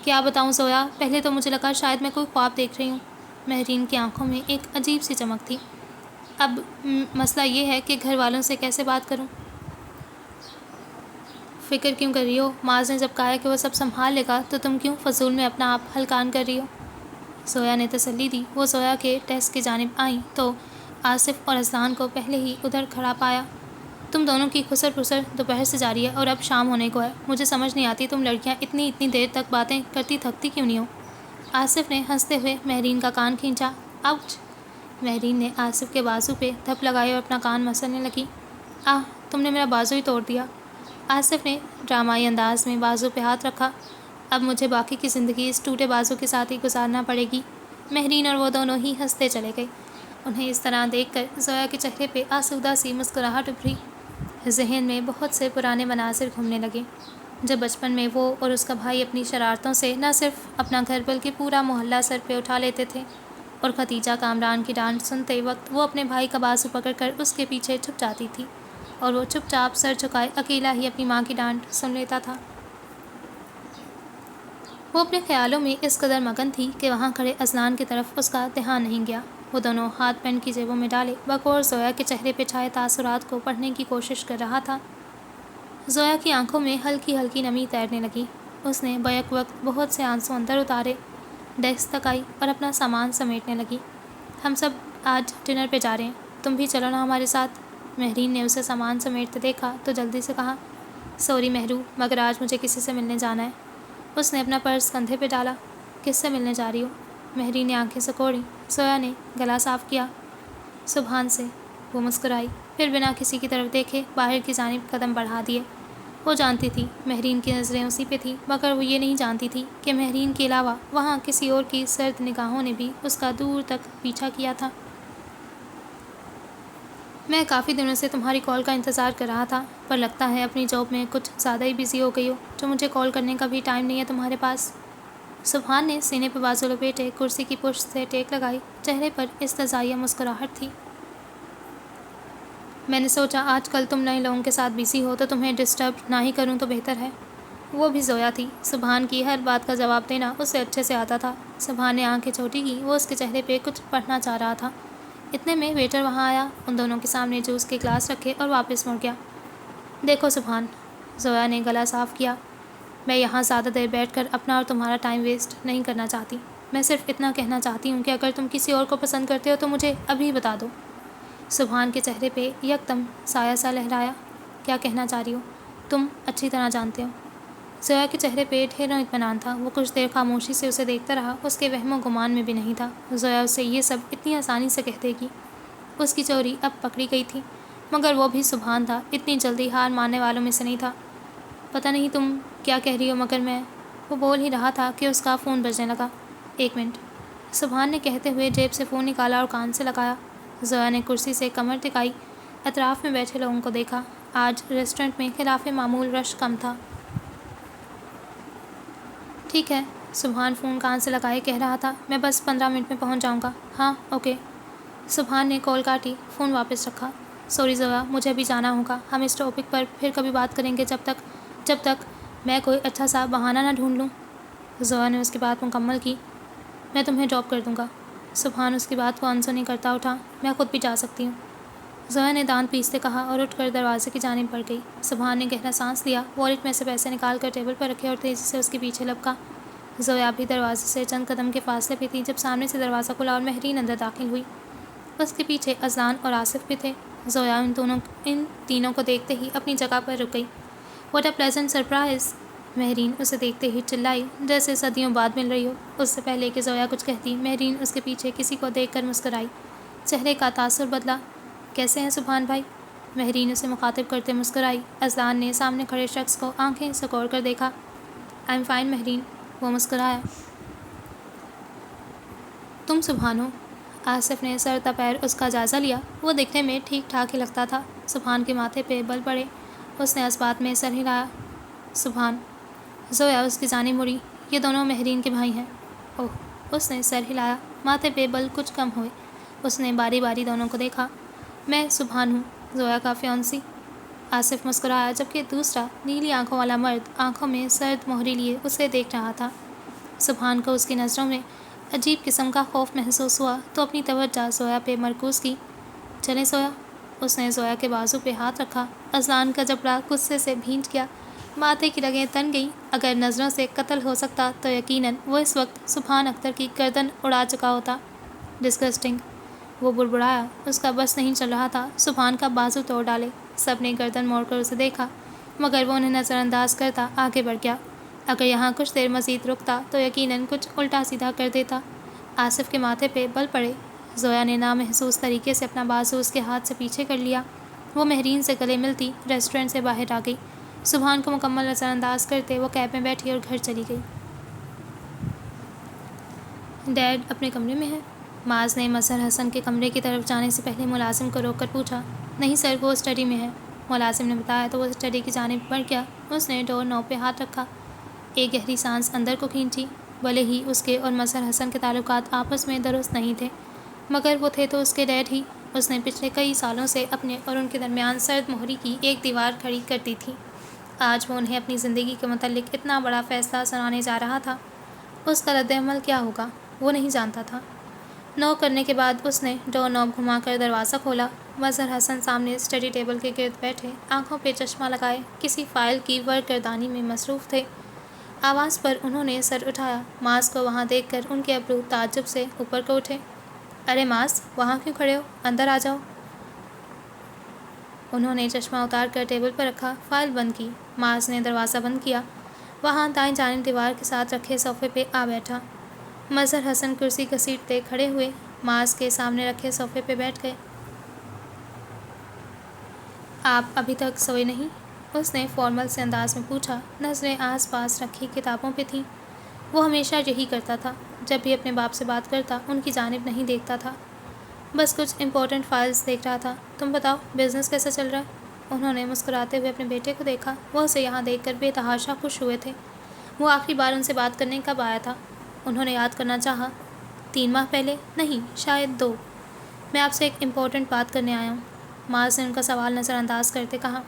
A: کیا بتاؤں زویا، پہلے تو مجھے لگا شاید میں کوئی خواب دیکھ رہی ہوں۔ مہرین کی آنکھوں میں ایک عجیب سی چمک تھی۔ اب مسئلہ یہ ہے کہ گھر والوں سے کیسے بات کروں؟ فکر کیوں کر رہی ہو؟ معاذ نے جب کہا کہ وہ سب سنبھال لے گا تو تم کیوں فضول میں اپنا آپ ہلکان کر رہی ہو؟ زویا نے تسلی دی۔ وہ زویا کے ڈیسک کی جانب آئیں تو آصف اور اذلان کو پہلے ہی ادھر کھڑا پایا۔ تم دونوں کی خسر پسر دوپہر سے جاری ہے اور اب شام ہونے کو ہے۔ مجھے سمجھ نہیں آتی تم لڑکیاں اتنی دیر تک باتیں کرتی تھکتی کیوں نہیں ہو؟ آصف نے ہنستے ہوئے مہرین کا کان کھینچا۔ آؤچ! مہرین نے آصف کے بازو پہ دھپ لگائی اور اپنا کان مسلنے لگی۔ تم نے میرا بازو ہی توڑ دیا۔ آصف نے ڈرامائی انداز میں بازو پہ ہاتھ رکھا۔ اب مجھے باقی کی زندگی اس ٹوٹے بازو کے ساتھ ہی گزارنا پڑے گی۔ مہرین اور وہ دونوں ہی ہنستے چلے گئے۔ انہیں اس طرح دیکھ کر زویا کے چہرے پہ آسودہ سی مسکراہٹ ابھری۔ ذہن میں بہت سے پرانے مناظر گھومنے لگے، جب بچپن میں وہ اور اس کا بھائی اپنی شرارتوں سے نہ صرف اپنا گھر بلکہ پورا محلہ سر پہ اٹھا لیتے تھے، اور ختیجہ کامران کی ڈانٹ سنتے وقت وہ اپنے بھائی کا بازو پکڑ کر اس کے پیچھے چھپ جاتی تھی اور وہ چپ چاپ سر جھکائے اکیلا ہی اپنی ماں کی ڈانٹ سن لیتا تھا۔ وہ اپنے خیالوں میں اس قدر مگن تھی کہ وہاں کھڑے اذلان کی طرف اس کا دھیان نہیں گیا۔ وہ دونوں ہاتھ پینٹ کی جیبوں میں ڈالے بغور زویا کے چہرے پہ چھائے تاثرات کو پڑھنے کی کوشش کر رہا تھا۔ زویا کی آنکھوں میں ہلکی ہلکی نمی تیرنے لگی۔ اس نے بیک وقت بہت سے آنسو اندر اتارے، ڈیسک تک آئی اور اپنا سامان سمیٹنے لگی۔ ہم سب آج ڈنر پہ جا رہے ہیں، تم بھی چلو نا ہمارے ساتھ۔ مہرین نے اسے سامان سمیٹتے دیکھا تو جلدی سے کہا، سوری مہرو، مگر آج مجھے کسی سے ملنے جانا ہے۔ اس نے اپنا پرس کندھے پہ ڈالا۔ کس سے ملنے جا رہی ہو؟ مہرین نے آنکھیں سکوڑی۔ زویا نے گلا صاف کیا، سبحان سے۔ وہ مسکرائی، پھر بنا کسی کی طرف دیکھے باہر کی جانب قدم بڑھا دیے۔ وہ جانتی تھی مہرین کی نظریں اسی پہ تھیں، مگر وہ یہ نہیں جانتی تھی کہ مہرین کے علاوہ وہاں کسی اور کی سرد نگاہوں نے بھی اس کا دور تک پیچھا کیا تھا۔ میں کافی دنوں سے تمہاری کال کا انتظار کر رہا تھا، پر لگتا ہے اپنی جاب میں کچھ زیادہ ہی بزی ہو گئی ہو، جو مجھے کال کرنے کا بھی ٹائم نہیں ہے تمہارے پاس۔ سبحان نے سینے پہ بازو لپیٹے کرسی کی پشت سے ٹیک لگائی، چہرے پر استزائیہ مسکراہٹ تھی۔ میں نے سوچا آج کل تم نئے لوگوں کے ساتھ بزی ہو تو تمہیں ڈسٹرب نہ ہی کروں تو بہتر ہے۔ وہ بھی زویا تھی۔ سبحان کی ہر بات کا جواب دینا اسے اچھے سے آتا تھا۔ سبحان نے آنکھیں چھوٹی کی، وہ اس کے چہرے پہ کچھ پڑھنا چاہ رہا تھا۔ اتنے میں ویٹر وہاں آیا، ان دونوں کے سامنے جوس کے گلاس رکھے اور واپس مڑ گیا۔ دیکھو سبحان، زویا نے گلا صاف کیا، میں یہاں زیادہ دیر بیٹھ کر اپنا اور تمہارا ٹائم ویسٹ نہیں کرنا چاہتی۔ میں صرف اتنا کہنا چاہتی ہوں کہ اگر تم کسی اور کو پسند کرتے ہو تو مجھے ابھی بتا دو۔ سبحان کے چہرے پہ یکدم سایہ سا لہرایا۔ کیا کہنا چاہ رہی ہو؟ تم اچھی طرح جانتے ہو۔ زویا کے چہرے پہ ڈھیروں اطمینان تھا۔ وہ کچھ دیر خاموشی سے اسے دیکھتا رہا، اس کے وہم و گمان میں بھی نہیں تھا زویا اسے یہ سب اتنی آسانی سے کہہ دے گی۔ اس کی چوری اب پکڑی گئی تھی، مگر وہ بھی سبحان تھا، اتنی جلدی ہار ماننے والوں میں سے نہیں تھا۔ پتہ نہیں تم کیا کہہ رہی ہو مگر میں… وہ بول ہی رہا تھا کہ اس کا فون بجنے لگا۔ ایک منٹ، سبحان نے کہتے ہوئے جیب سے فون نکالا اور کان سے لگایا۔ زویا نے کرسی سے کمر ٹکائی، اطراف میں بیٹھے لوگوں کو دیکھا۔ آج ریسٹورنٹ میں خلاف معمول رش کم تھا۔ ٹھیک ہے، سبحان فون کان سے لگائے کہہ رہا تھا، میں بس 15 منٹ میں پہنچ جاؤں گا۔ ہاں اوکے۔ سبحان نے کال کاٹی، فون واپس رکھا۔ سوری زویا، مجھے ابھی جانا ہوگا، ہم اس ٹاپک پر پھر کبھی بات کریں گے جب تک میں کوئی اچھا سا بہانہ نہ ڈھونڈ لوں۔ زویا نے اس کی بات مکمل کی، میں تمہیں ڈراپ کر دوں گا۔ سبحان اس کی بات کو انسو نہیں کرتا اٹھا، میں خود بھی جا سکتی ہوں۔ زویا نے دانت پیستے کہا اور اٹھ کر دروازے کی جانب بڑھ گئی۔ سبحان نے گہرا سانس لیا، والیٹ میں سے پیسے نکال کر ٹیبل پر رکھے اور تیزی سے اس کے پیچھے لپکا۔ زویا بھی دروازے سے چند قدم کے فاصلے پہ تھی جب سامنے سے دروازہ کھلا اور مہرین اندر داخل ہوئی۔ اس کے پیچھے اذلان اور آصف بھی تھے۔ زویا ان تینوں کو دیکھتے ہی اپنی جگہ پر رک گئی۔ What a pleasant surprise! Mehreen اسے دیکھتے ہی چلائی جیسے صدیوں بعد مل رہی ہو۔ اس سے پہلے کہ زویا کچھ کہتی مہرین اس کے پیچھے کسی کو دیکھ کر مسکرائی۔ چہرے کا تاثر بدلا۔ کیسے ہیں سبحان بھائی؟ مہرین اسے مخاطب کرتے مسکرائی۔ اذلان نے سامنے کھڑے شخص کو آنکھیں سکوڑ کر دیکھا۔ آئی ایم فائن مہرین، وہ مسکرایا۔ تم سبحان ہو؟ آصف نے سر تپیر اس کا جائزہ لیا۔ وہ دکھنے میں ٹھیک ٹھاک ہی لگتا تھا۔ سبحان کے ماتھے پہ بل پڑے۔ اس نے اس بات میں سر ہلایا۔ سبحان۔ زویا اس کی جانب مڑی۔ یہ دونوں مہرین کے بھائی ہیں۔ اوہ، اس نے سر ہلایا۔ ماتھے پہ بل کچھ کم ہوئے۔ اس نے باری باری دونوں کو دیکھا۔ میں سبحان ہوں، زویا کا فیونسی۔ آصف مسکرایا جبکہ دوسرا نیلی آنکھوں والا مرد آنکھوں میں سرد مہری لیے اسے دیکھ رہا تھا۔ سبحان کو اس کی نظروں میں عجیب قسم کا خوف محسوس ہوا تو اپنی توجہ زویا پہ مرکوز کی۔ چلیں زویا۔ اس نے زویا کے بازو پہ ہاتھ رکھا۔ اذلان کا جبڑا غصے سے بھینج گیا۔ ماتھے کی رگیں تن گئیں۔ اگر نظروں سے قتل ہو سکتا تو یقیناً وہ اس وقت سبحان اختر کی گردن اڑا چکا ہوتا۔ ڈسگسٹنگ، وہ بڑبڑایا۔ اس کا بس نہیں چل رہا تھا سبحان کا بازو توڑ ڈالے۔ سب نے گردن موڑ کر اسے دیکھا مگر وہ انہیں نظر انداز کرتا آگے بڑھ گیا۔ اگر یہاں کچھ دیر مزید رکتا تو یقیناً کچھ الٹا سیدھا کر دیتا۔ آصف کے ماتھے پہ بل پڑے۔ زویا نے نامحسوس طریقے سے اپنا بازو اس کے ہاتھ سے پیچھے کر لیا۔ وہ مہرین سے گلے ملتی ریسٹورنٹ سے باہر آ گئی۔ سبحان کو مکمل نظر انداز کرتے وہ کیب میں بیٹھی اور گھر چلی گئی۔ ڈیڈ اپنے کمرے میں ہے؟ معاذ نے مظہر حسن کے کمرے کی طرف جانے سے پہلے ملازم کو روک کر پوچھا۔ نہیں سر، وہ اسٹڈی میں ہے، ملازم نے بتایا تو وہ اسٹڈی کی جانب بڑھ گیا۔ اس نے ڈور نوب پہ ہاتھ رکھا۔ ایک گہری سانس اندر کو کھینچی۔ بھلے ہی اس کے اور مظہر حسن کے تعلقات آپس میں درست نہیں تھے مگر وہ تھے تو اس کے ڈیڈ ہی۔ اس نے پچھلے کئی سالوں سے اپنے اور ان کے درمیان سرد مہری کی ایک دیوار کھڑی کرتی تھی۔ آج وہ انہیں اپنی زندگی کے متعلق اتنا بڑا فیصلہ سنانے جا رہا تھا۔ اس کا رد عمل کیا ہوگا وہ نہیں جانتا تھا۔ نوک کرنے کے بعد اس نے ڈور نوب گھما کر دروازہ کھولا۔ مظہر حسن سامنے اسٹڈی ٹیبل کے گرد بیٹھے آنکھوں پہ چشمہ لگائے کسی فائل کی ورک گردانی میں مصروف تھے۔ آواز پر انہوں نے سر اٹھایا۔ معاذ کو وہاں دیکھ کر ان کے ابرو تعجب سے اوپر کو اٹھے۔ ارے معاذ، وہاں کیوں کھڑے ہو؟ اندر آ جاؤ۔ انہوں نے چشمہ اتار کر ٹیبل پر رکھا، فائل بند کی۔ معاذ نے دروازہ بند کیا۔ وہاں دائیں جانب دیوار کے ساتھ رکھے صوفے پہ آ بیٹھا۔ مظہر حسن کرسی گھسیٹتے کھڑے ہوئے معاذ کے سامنے رکھے صوفے پہ بیٹھ گئے۔ آپ ابھی تک سوئے نہیں؟ اس نے فارمل سے انداز میں پوچھا۔ نظریں آس پاس رکھی کتابوں پہ تھیں۔ وہ ہمیشہ یہی کرتا تھا، جب بھی اپنے باپ سے بات کرتا ان کی جانب نہیں دیکھتا تھا، بس کچھ امپورٹنٹ فائلز دیکھ رہا تھا۔ تم بتاؤ، بزنس کیسا چل رہا ہے؟ انہوں نے مسکراتے ہوئے اپنے بیٹے کو دیکھا۔ وہ اسے یہاں دیکھ کر بے تحاشا خوش ہوئے تھے۔ وہ آخری بار ان سے بات کرنے کب آیا تھا؟ انہوں نے یاد کرنا چاہا۔ 3 ماہ پہلے؟ نہیں، شاید 2۔ میں آپ سے ایک امپورٹنٹ بات کرنے آیا ہوں، معاذ نے ان کا سوال نظر انداز کرتے کہا۔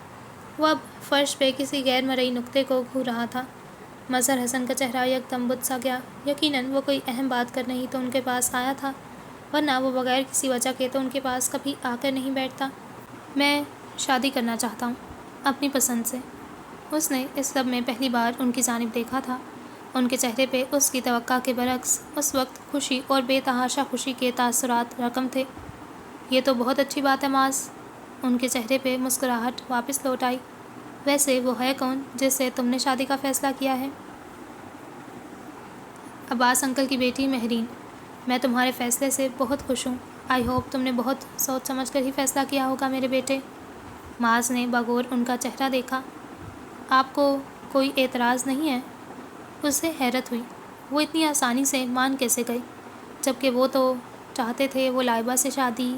A: وہ اب فرش پہ کسی غیر مرئی نقطے کو گھور رہا تھا۔ مظہر حسن کا چہرہ یکدم بت سا گیا۔ یقیناً وہ کوئی اہم بات کرنے ہی تو ان کے پاس آیا تھا، ورنہ وہ بغیر کسی وجہ کے تو ان کے پاس کبھی آ کر نہیں بیٹھتا۔ میں شادی کرنا چاہتا ہوں، اپنی پسند سے۔ اس نے اس لب میں پہلی بار ان کی جانب دیکھا تھا۔ ان کے چہرے پہ اس کی توقع کے برعکس اس وقت خوشی اور بے تحاشا خوشی کے تاثرات رقم تھے۔ یہ تو بہت اچھی بات ہے معاذ۔ ان کے چہرے پہ مسکراہٹ واپس لوٹ آئی۔ ویسے وہ ہے کون جس سے تم نے شادی کا فیصلہ کیا ہے؟ عباس انکل کی بیٹی مہرین۔ میں تمہارے فیصلے سے بہت خوش ہوں۔ آئی ہوپ تم نے بہت سوچ سمجھ کر ہی فیصلہ کیا ہوگا میرے بیٹے۔ معاذ نے باغور ان کا چہرہ دیکھا۔ آپ کو کوئی اعتراض نہیں ہے؟ اسے حیرت ہوئی۔ وہ اتنی آسانی سے مان کیسے گئے، جبکہ وہ تو چاہتے تھے وہ لائبہ سے شادی۔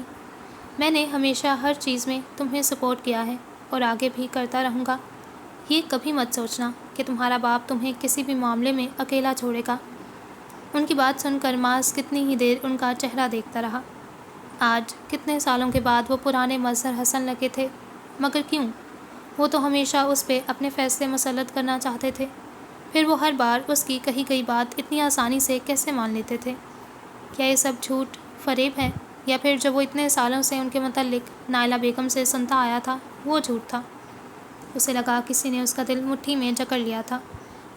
A: میں نے ہمیشہ ہر چیز میں تمہیں سپورٹ کیا ہے اور آگے بھی کرتا رہوں گا۔ یہ کبھی مت سوچنا کہ تمہارا باپ تمہیں کسی بھی معاملے میں اکیلا چھوڑے گا۔ ان کی بات سن کر معاذ کتنی ہی دیر ان کا چہرہ دیکھتا رہا۔ آج کتنے سالوں کے بعد وہ پرانے مظہر حسن لگے تھے، مگر کیوں؟ وہ تو ہمیشہ اس پہ اپنے فیصلے مسلط کرنا چاہتے تھے، پھر وہ ہر بار اس کی کہی گئی بات اتنی آسانی سے کیسے مان لیتے تھے؟ کیا یہ سب جھوٹ فریب ہے، یا پھر جو وہ اتنے سالوں سے ان کے متعلق نائلہ بیگم سے سنتا آیا تھا وہ جھوٹ تھا؟ اسے لگا کسی نے اس کا دل مٹھی میں جکڑ لیا تھا۔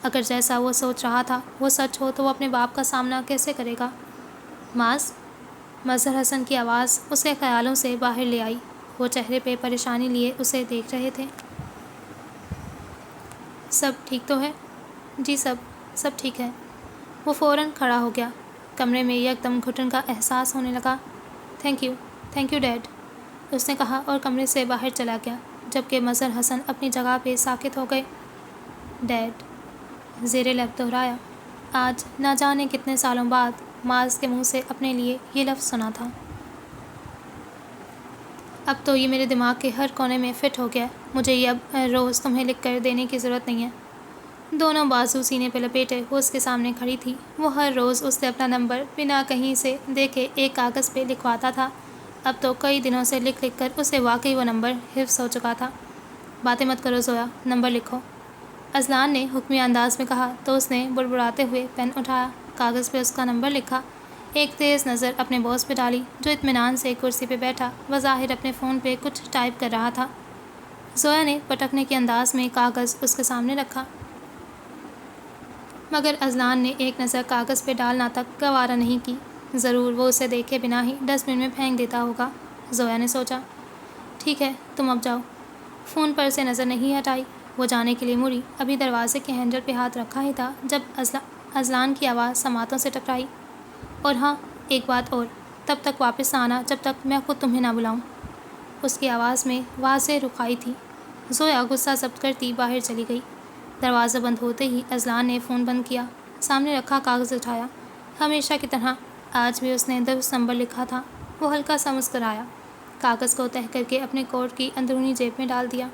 A: اگر جیسا وہ سوچ رہا تھا وہ سچ ہو تو وہ اپنے باپ کا سامنا کیسے کرے گا؟ معاذ، مظہر حسن کی آواز اسے خیالوں سے باہر لے آئی۔ وہ چہرے پہ پریشانی لیے اسے دیکھ رہے تھے۔ سب ٹھیک تو ہے؟ جی سب ٹھیک ہے۔ وہ فوراً کھڑا ہو گیا۔ کمرے میں یکدم گھٹن کا احساس ہونے لگا۔ تھینک یو ڈیڈ، اس نے کہا اور کمرے سے باہر چلا گیا، جبکہ مظہر حسن اپنی جگہ پہ ساکت ہو گئے۔ ڈیڈ، زیر لب دہرایا۔ آج نہ جانے کتنے سالوں بعد معاذ کے منہ سے اپنے لیے یہ لفظ سنا تھا۔ اب تو یہ میرے دماغ کے ہر کونے میں فٹ ہو گیا۔ مجھے یہ اب روز تمہیں لکھ کر دینے کی ضرورت نہیں ہے۔ دونوں بازو سینے پہ لپیٹے وہ اس کے سامنے کھڑی تھی۔ وہ ہر روز اس سے اپنا نمبر بنا کہیں سے دیکھے ایک کاغذ پہ لکھواتا تھا۔ اب تو کئی دنوں سے لکھ کر اسے واقعی وہ نمبر حفظ ہو چکا تھا۔ باتیں مت کرو زویا، نمبر لکھو، اذلان نے حکمی انداز میں کہا تو اس نے بڑبڑاتے ہوئے پین اٹھایا، کاغذ پہ اس کا نمبر لکھا، ایک تیز نظر اپنے باس پہ ڈالی جو اطمینان سے کرسی پہ بیٹھا بظاہر اپنے فون پہ کچھ ٹائپ کر رہا تھا۔ زویا نے پٹکنے کے انداز میں کاغذ اس کے سامنے رکھا، مگر اذلان نے ایک نظر کاغذ پہ ڈالنا تک گوارا نہیں کی۔ ضرور وہ اسے دیکھے بنا ہی ڈسٹ بن میں پھینک دیتا ہوگا، زویا نے سوچا۔ ٹھیک ہے، تم اب جاؤ۔ فون پر سے نظر نہیں ہٹائی۔ وہ جانے کے لیے مڑی، ابھی دروازے کے ہینڈل پہ ہاتھ رکھا ہی تھا جب اذلان کی آواز سماعتوں سے ٹکرائی۔ اور ہاں، ایک بات اور، تب تک واپس نہ آنا جب تک میں خود تمہیں نہ بلاؤں۔ اس کی آواز میں واضح رکھائی تھی۔ زویا غصہ ضبط کرتی باہر چلی گئی۔ دروازہ بند ہوتے ہی اذلان نے فون بند کیا، سامنے رکھا کاغذ اٹھایا۔ ہمیشہ کی طرح آج بھی اس نے درست نمبر لکھا تھا۔ وہ ہلکا سا مسکرایا، کاغذ کو تہہ کر کے اپنے کوٹ کی اندرونی جیب میں ڈال دیا۔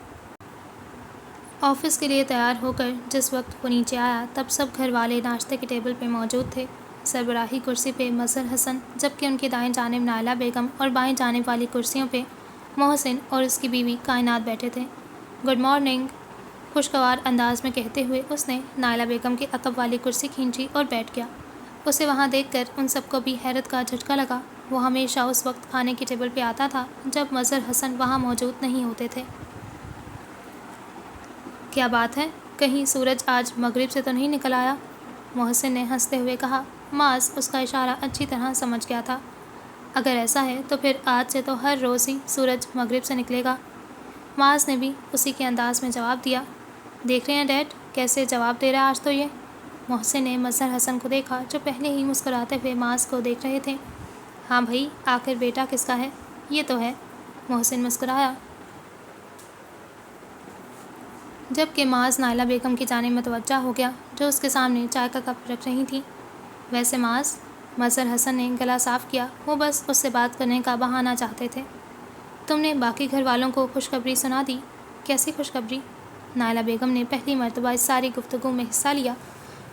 A: آفس کے لیے تیار ہو کر جس وقت وہ نیچے آیا تب سب گھر والے ناشتے کی ٹیبل پہ موجود تھے۔ سربراہی کرسی پہ مظہر حسن، جبکہ ان کی دائیں جانب نائلہ بیگم اور بائیں جانب والی کرسیوں پہ محسن اور اس کی بیوی کائنات بیٹھے تھے۔ گڈ مارننگ، خوشگوار انداز میں کہتے ہوئے اس نے نائلہ بیگم کی عقب والی کرسی کھینچی اور بیٹھ گیا۔ اسے وہاں دیکھ کر ان سب کو بھی حیرت کا جھٹکا لگا۔ وہ ہمیشہ اس وقت کھانے کی ٹیبل پہ آتا تھا جب مظہر حسن وہاں موجود نہیں ہوتے تھے۔ کیا بات ہے، کہیں سورج آج مغرب سے تو نہیں نکل آیا؟ محسن نے ہنستے ہوئے کہا۔ معاذ اس کا اشارہ اچھی طرح سمجھ گیا تھا۔ اگر ایسا ہے تو پھر آج سے تو ہر روز ہی سورج مغرب سے نکلے گا۔ معاذ نے بھی اسی کے انداز میں جواب دیا۔ دیکھ رہے ہیں ڈیڈ کیسے جواب دے رہا ہے آج تو یہ؟ محسن نے مظہر حسن کو دیکھا جو پہلے ہی مسکراتے ہوئے معاذ کو دیکھ رہے تھے۔ ہاں بھائی، آخر بیٹا کس کا ہے؟ یہ تو ہے، محسن مسکرایا، جبکہ معاذ نائلہ بیگم کی جانب متوجہ ہو گیا جو اس کے سامنے چائے کا کپ رکھ رہی تھی۔ ویسے معاذ، مظہر حسن نے گلا صاف کیا، وہ بس اس سے بات کرنے کا بہانہ چاہتے تھے۔ تم نے باقی گھر والوں کو خوشخبری سنا دی؟ کیسی خوشخبری؟ نائلہ بیگم نے پہلی مرتبہ اس ساری گفتگو میں حصہ لیا۔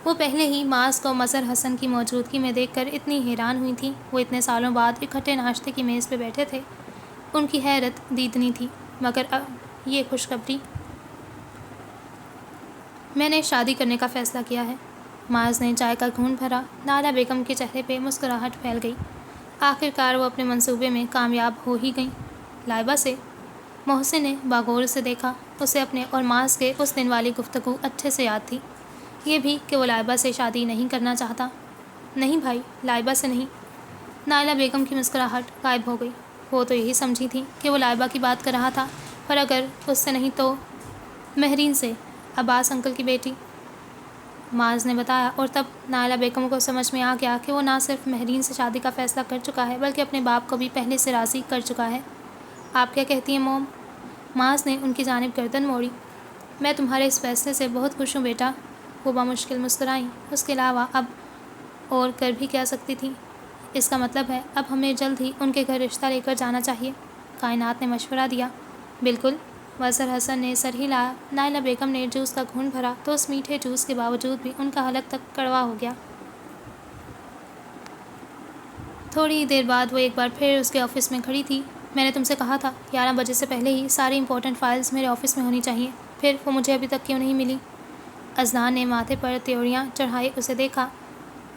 A: وہ پہلے ہی معاذ کو مظہر حسن کی موجودگی میں دیکھ کر اتنی حیران ہوئی تھیں۔ وہ اتنے سالوں بعد اکٹھے ناشتے کی میز پہ بیٹھے تھے، ان کی حیرت دیدنی تھی۔ مگر اب یہ خوشخبری؟ میں نے شادی کرنے کا فیصلہ کیا ہے۔ معاذ نے چائے کا گھونٹ بھرا۔ نائلہ بیگم کے چہرے پہ مسکراہٹ پھیل گئی۔ آخرکار وہ اپنے منصوبے میں کامیاب ہو ہی گئیں۔ لائبہ سے؟ محسن نے باغور سے دیکھا۔ اسے اپنے اور معاذ کے اس دن والی گفتگو اچھے سے یاد تھی، یہ بھی کہ وہ لائبہ سے شادی نہیں کرنا چاہتا۔ نہیں بھائی، لائبہ سے نہیں۔ نائلہ بیگم کی مسکراہٹ غائب ہو گئی۔ وہ تو یہی سمجھی تھی کہ وہ لائبہ کی بات کر رہا تھا، پر اگر اس سے نہیں تو مہرین سے، عباس انکل کی بیٹی، معاذ نے بتایا، اور تب نائلہ بیگم کو سمجھ میں آ گیا کہ وہ نہ صرف مہرین سے شادی کا فیصلہ کر چکا ہے بلکہ اپنے باپ کو بھی پہلے سے راضی کر چکا ہے۔ آپ کیا کہتی ہیں موم؟ معاذ نے ان کی جانب گردن موڑی۔ میں تمہارے اس فیصلے سے بہت خوش ہوں بیٹا، وہ بمشکل مسکرائیں۔ اس کے علاوہ اب اور کر بھی کیا سکتی تھی؟ اس کا مطلب ہے اب ہمیں جلد ہی ان کے گھر رشتہ لے کر جانا چاہیے، کائنات نے مشورہ دیا۔ بالکل، مظہر حسن نے سر ہلایا۔ نائلہ بیگم نے جوس کا گھونٹ بھرا تو اس میٹھے جوس کے باوجود بھی ان کا حلق تک کڑوا ہو گیا۔ تھوڑی ہی دیر بعد وہ ایک بار پھر اس کے آفس میں کھڑی تھی۔ میں نے تم سے کہا تھا 11 بجے سے پہلے ہی ساری امپورٹنٹ فائلز میرے آفس میں ہونی چاہیے، پھر وہ مجھے ابھی تک کیوں نہیں ملی؟ اذلان نے ماتھے پر تیوریاں چڑھائے اسے دیکھا۔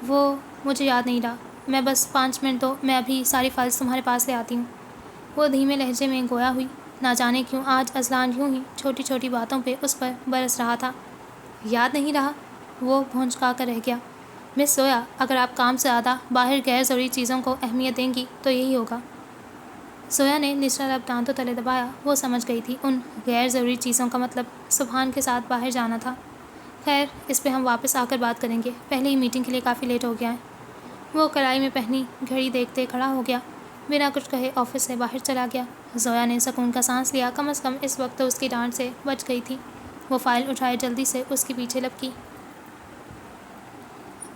A: وہ مجھے یاد نہیں رہا، میں بس 5 منٹ دو، میں ابھی ساری فائلز تمہارے پاس لے آتی ہوں۔ وہ دھیمے لہجے میں گویا ہوئی۔ نہ جانے کیوں آج اذلان یوں ہی چھوٹی چھوٹی باتوں پہ اس پر برس رہا تھا۔ یاد نہیں رہا؟ وہ بھونچکا کر رہ گیا۔ مس زویا، اگر آپ کام سے زیادہ باہر غیر ضروری چیزوں کو اہمیت دیں گی تو یہی ہوگا۔ زویا نے نچلا لب دانتوں تلے دبایا۔ وہ سمجھ گئی تھی ان غیر ضروری چیزوں کا مطلب سبحان کے ساتھ باہر جانا تھا۔ خیر، اس پہ ہم واپس آ کر بات کریں گے، پہلے ہی میٹنگ کے لیے کافی لیٹ ہو گیا ہے۔ وہ کڑائی میں پہنی گھڑی دیکھتے کھڑا ہو گیا، بنا کچھ کہے آفس سے باہر چلا گیا۔ زویا نے سکون کا سانس لیا، کم از کم اس وقت تو اس کی ڈانٹ سے بچ گئی تھی۔ وہ فائل اٹھائے جلدی سے اس کے پیچھے لپکی۔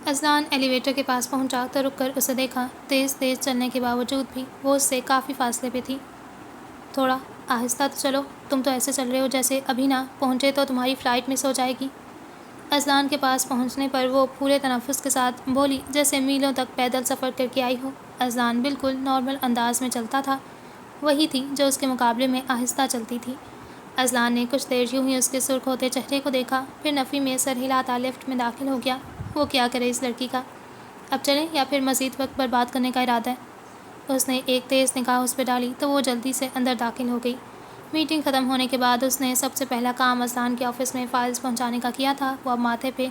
A: اذلان ایلیویٹر کے پاس پہنچا تو رک کر اسے دیکھا۔ تیز تیز چلنے کے باوجود بھی وہ اس سے کافی فاصلے پہ تھی۔ تھوڑا آہستہ تو چلو، تم تو ایسے چل رہے ہو جیسے ابھی نہ پہنچے تو تمہاری فلائٹ مس ہو جائے گی۔ اذلان کے پاس پہنچنے پر وہ پورے تنفس کے ساتھ بولی، جیسے میلوں تک پیدل سفر کر کے آئی ہو۔ اذلان بالکل نارمل انداز میں چلتا تھا، وہی تھی جو اس کے مقابلے میں آہستہ چلتی تھی۔ اذلان نے کچھ دیر یوں ہی اس کے سرخ ہوتے چہرے کو دیکھا، پھر نفی میں سر ہلاتا لفٹ میں داخل ہو گیا۔ وہ کیا کرے اس لڑکی کا؟ اب چلیں یا پھر مزید وقت برباد کرنے کا ارادہ ہے؟ اس نے ایک تیز نگاہ اس پہ ڈالی تو وہ جلدی سے اندر داخل ہو گئی۔ میٹنگ ختم ہونے کے بعد اس نے سب سے پہلا کام اذلان کے آفس میں فائلز پہنچانے کا کیا تھا۔ وہ اب ماتھے پہ